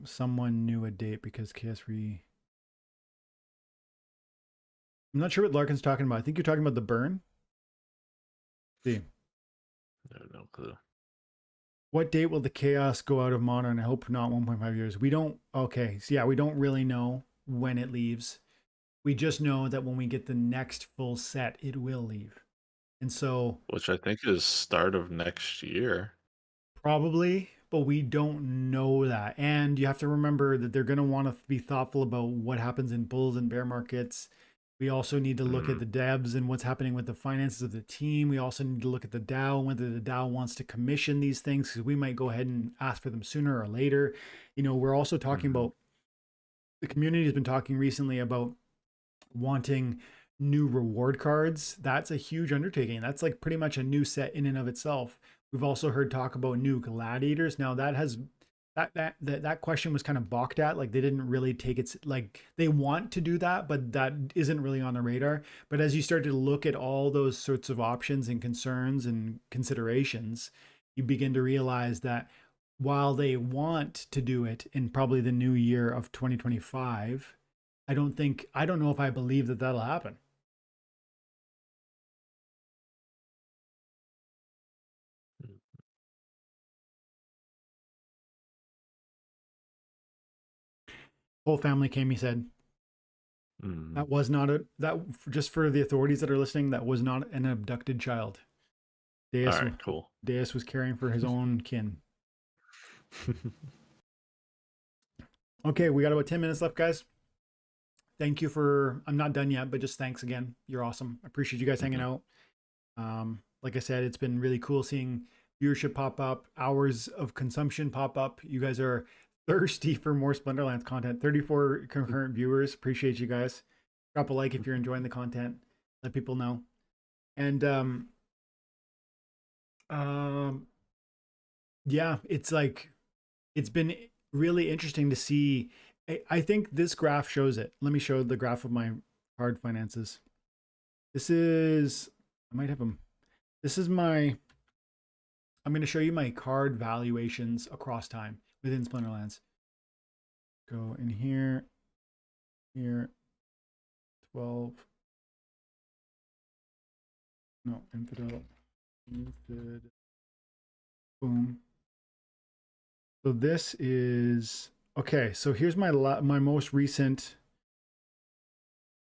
someone knew a date because KS3. I'm not sure what Larkin's talking about. I think you're talking about the burn. See. No clue. What date will the chaos go out of modern? I hope not 1.5 years. We don't. Okay. So yeah, we don't really know when it leaves. We just know that when we get the next full set, it will leave. And so, which I think is start of next year. Probably, but we don't know that. And you have to remember that they're going to want to be thoughtful about what happens in bulls and bear markets. We also need to look at the devs and what's happening with the finances of the team. We also need to look at the DAO and whether the DAO wants to commission these things, because we might go ahead and ask for them sooner or later. We're also talking about, the community has been talking recently about wanting new reward cards. That's a huge undertaking. That's like pretty much a new set in and of itself. We've also heard talk about new gladiators. Now that question was kind of balked at. Like they didn't really take it, like they want to do that, but that isn't really on the radar. But as you start to look at all those sorts of options and concerns and considerations, you begin to realize that while they want to do it in probably the new year of 2025, I don't know if I believe that that'll happen. Whole family came, he said. That was not just for the authorities that are listening, that was not an abducted child. Deus, all right, cool. Deus was caring for his own kin. Okay, we got about 10 minutes left, guys. Thank you I'm not done yet, but just thanks again. You're awesome. I appreciate you guys hanging out. Like I said, it's been really cool seeing viewership pop up, hours of consumption pop up. You guys are thirsty for more Splinterlands content. 34 concurrent viewers. Appreciate you guys. Drop a like if you're enjoying the content. Let people know. And yeah, it's been really interesting to see. I think this graph shows it. Let me show the graph of my card finances. I might have them. I'm going to show you my card valuations across time within Splinterlands. Go in here, 12. No, infidel. Boom. So this is Okay, so here's my most recent.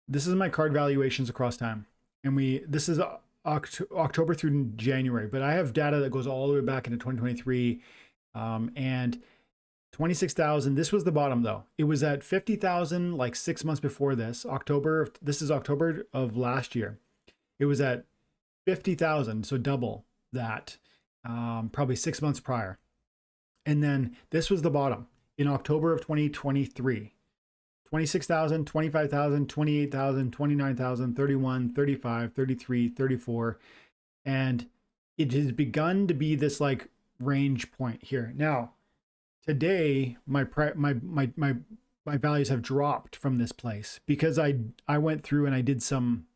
This is my card valuations across time, and this is October through January, but I have data that goes all the way back into 2023, and 26,000. This was the bottom though. It was at 50,000 like 6 months before this. October. This is October of last year. It was at 50,000, so double that, probably 6 months prior. And then this was the bottom in October of 2023. 26,000, 25,000, 28,000, 29,000, 31, 35, 33, 34. And it has begun to be this like range point here. Now, today my values have dropped from this place because I went through and I did some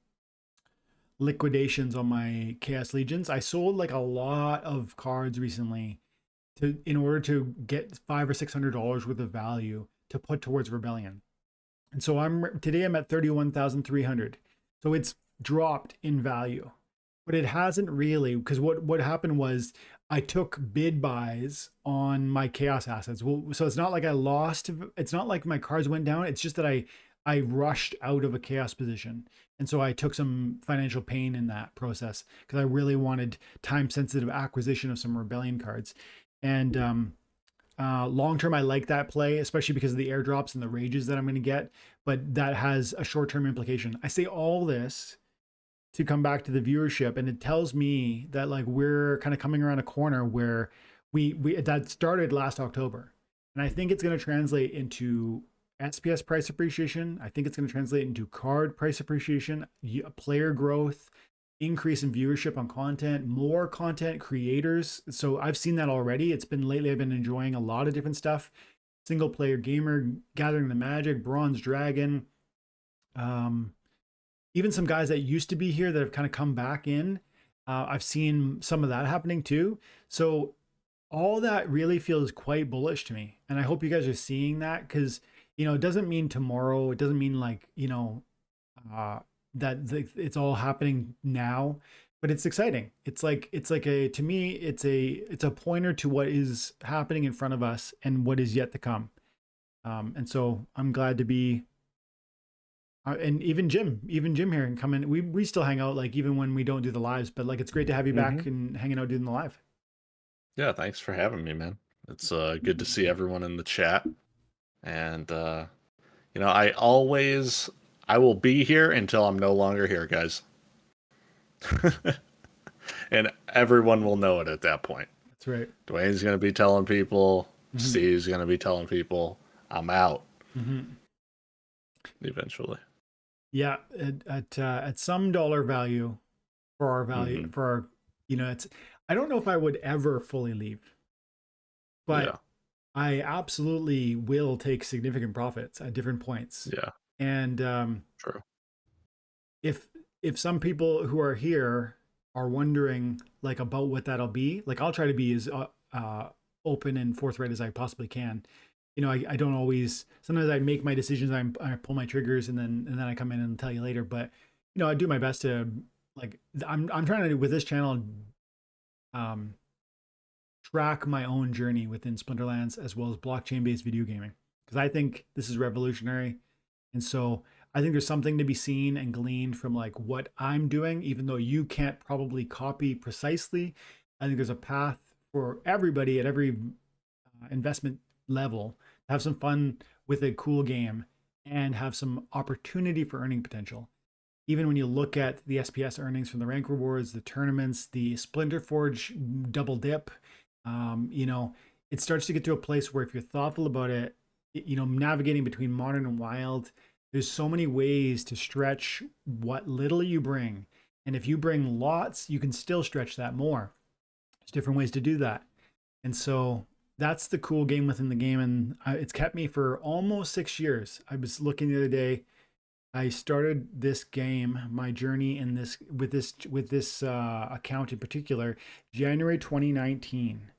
liquidations on my Chaos Legions. I sold like a lot of cards recently in order to get $500 or $600 worth of value to put towards Rebellion. And so today I'm at 31,300. So it's dropped in value. But it hasn't really, because what happened was I took bid buys on my Chaos assets. Well, so it's not like I lost, it's not like my cards went down. It's just that I rushed out of a Chaos position. And so I took some financial pain in that process because I really wanted time sensitive acquisition of some Rebellion cards. And long term, I like that play, especially because of the airdrops and the rages that I'm going to get. But that has a short term implication. I say all this to come back to the viewership, and it tells me that like we're kind of coming around a corner where we that started last October, and I think it's going to translate into SPS price appreciation. I think it's going to translate into card price appreciation, player growth, increase in viewership on content, more content creators. So I've seen that already. It's been lately, I've been enjoying a lot of different stuff. Single player gamer, Gathering the Magic, Bronze Dragon, even some guys that used to be here that have kind of come back in. I've seen some of that happening too. So all that really feels quite bullish to me. And I hope you guys are seeing that, because, it doesn't mean tomorrow. It doesn't mean like, that it's all happening now, but it's exciting. It's like to me, it's a pointer to what is happening in front of us and what is yet to come. And so I'm glad to be, and even Jim here and come in. We still hang out, like even when we don't do the lives, but like it's great to have you back and hanging out doing the live. Yeah, thanks for having me, man. It's good to see everyone in the chat. And I will be here until I'm no longer here, guys. And everyone will know it at that point. That's right. Dwayne's going to be telling people, Steve's going to be telling people, I'm out. Eventually. Yeah, at some dollar value for our value, for our, it's, I don't know if I would ever fully leave, but I absolutely will take significant profits at different points. Yeah. And true. If some people who are here are wondering like about what that'll be, like I'll try to be as open and forthright as I possibly can. I don't always, sometimes I make my decisions, I pull my triggers and then I come in and tell you later, but I do my best to, like, I'm trying to, with this channel, track my own journey within Splinterlands as well as blockchain based video gaming, because I think this is revolutionary. And so I think there's something to be seen and gleaned from like what I'm doing, even though you can't probably copy precisely. I think there's a path for everybody at every investment level to have some fun with a cool game and have some opportunity for earning potential. Even when you look at the SPS earnings from the rank rewards, the tournaments, the Splinter Forge double dip, it starts to get to a place where if you're thoughtful about it, navigating between modern and wild, there's so many ways to stretch what little you bring. And if you bring lots, you can still stretch that more. There's different ways to do that. And so that's the cool game within the game. And it's kept me for almost 6 years. I was looking the other day. I started this game, my journey in this with this account in particular, January 2019.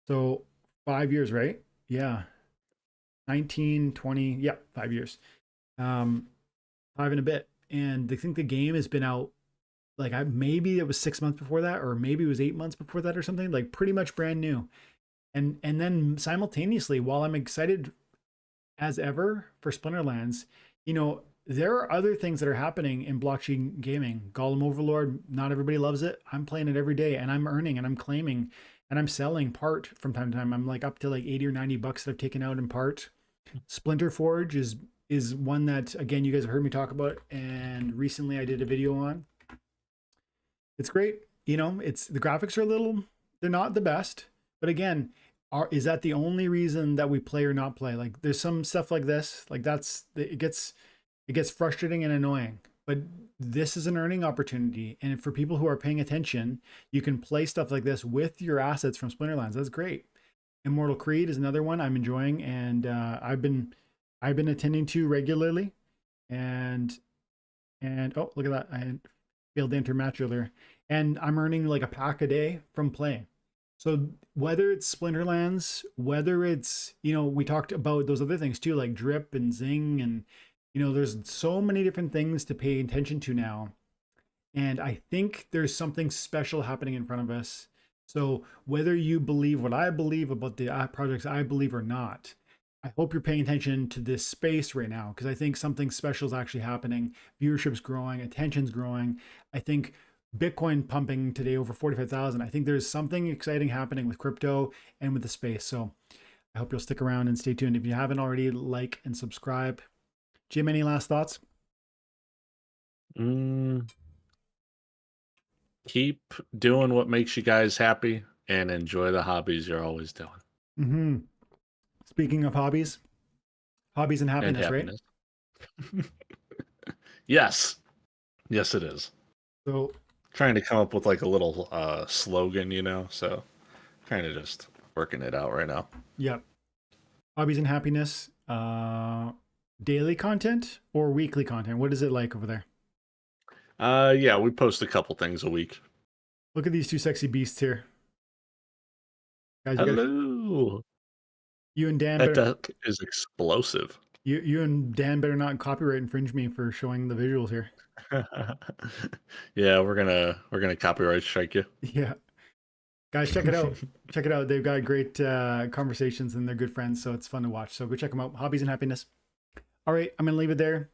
So 5 years, right? Yeah. 19, 20, yeah, 5 years. 5 and a bit. And I think the game has been out, like maybe it was 6 months before that, or maybe it was 8 months before that or something, like pretty much brand new. And then simultaneously, while I'm excited as ever for Splinterlands, you know, there are other things that are happening in blockchain gaming. Golem Overlord, not everybody loves it. I'm playing it every day and I'm earning and I'm claiming and I'm selling part from time to time. I'm like up to like 80 or 90 bucks that I've taken out in part. Splinter Forge is one that again you guys have heard me talk about and recently I did a video on. It's great. You know, it's the graphics are a little, they're not the best, but again, is that the only reason that we play or not play? Like there's some stuff like this, like it gets frustrating and annoying, but this is an earning opportunity. And for people who are paying attention, you can play stuff like this with your assets from Splinterlands. That's great. Immortal Creed is another one I'm enjoying, and I've been attending to regularly, and oh look at that, I failed to enter match earlier, and I'm earning like a pack a day from playing. So whether it's Splinterlands, whether it's, you know, we talked about those other things too, like drip and zing, and you know, there's so many different things to pay attention to now. And I think there's something special happening in front of us. So whether you believe what I believe about the projects I believe or not, I hope you're paying attention to this space right now, because I think something special is actually happening. Viewership's growing, attention's growing. I think Bitcoin pumping today over 45,000. I think there's something exciting happening with crypto and with the space. So I hope you'll stick around and stay tuned. If you haven't already, like and subscribe. Jim, any last thoughts? Keep doing what makes you guys happy and enjoy the hobbies you're always doing. Mm-hmm. Speaking of hobbies and happiness, right? Yes. Yes, it is. So Trying to come up with like a little slogan, you know, so kind of just working it out right now. yeah, hobbies and happiness. Daily content or weekly content? What is it like over there? Yeah, we post a couple things a week. Look at these two sexy beasts here, guys. Hello. You and Dan That better. duck is explosive. You and Dan better not copyright infringe me for showing the visuals here. Yeah, we're gonna copyright strike you. Yeah, guys, check it out. Check it out. They've got great conversations and they're good friends, so it's fun to watch. So go check them out. Hobbies and happiness. All right, I'm gonna leave it there.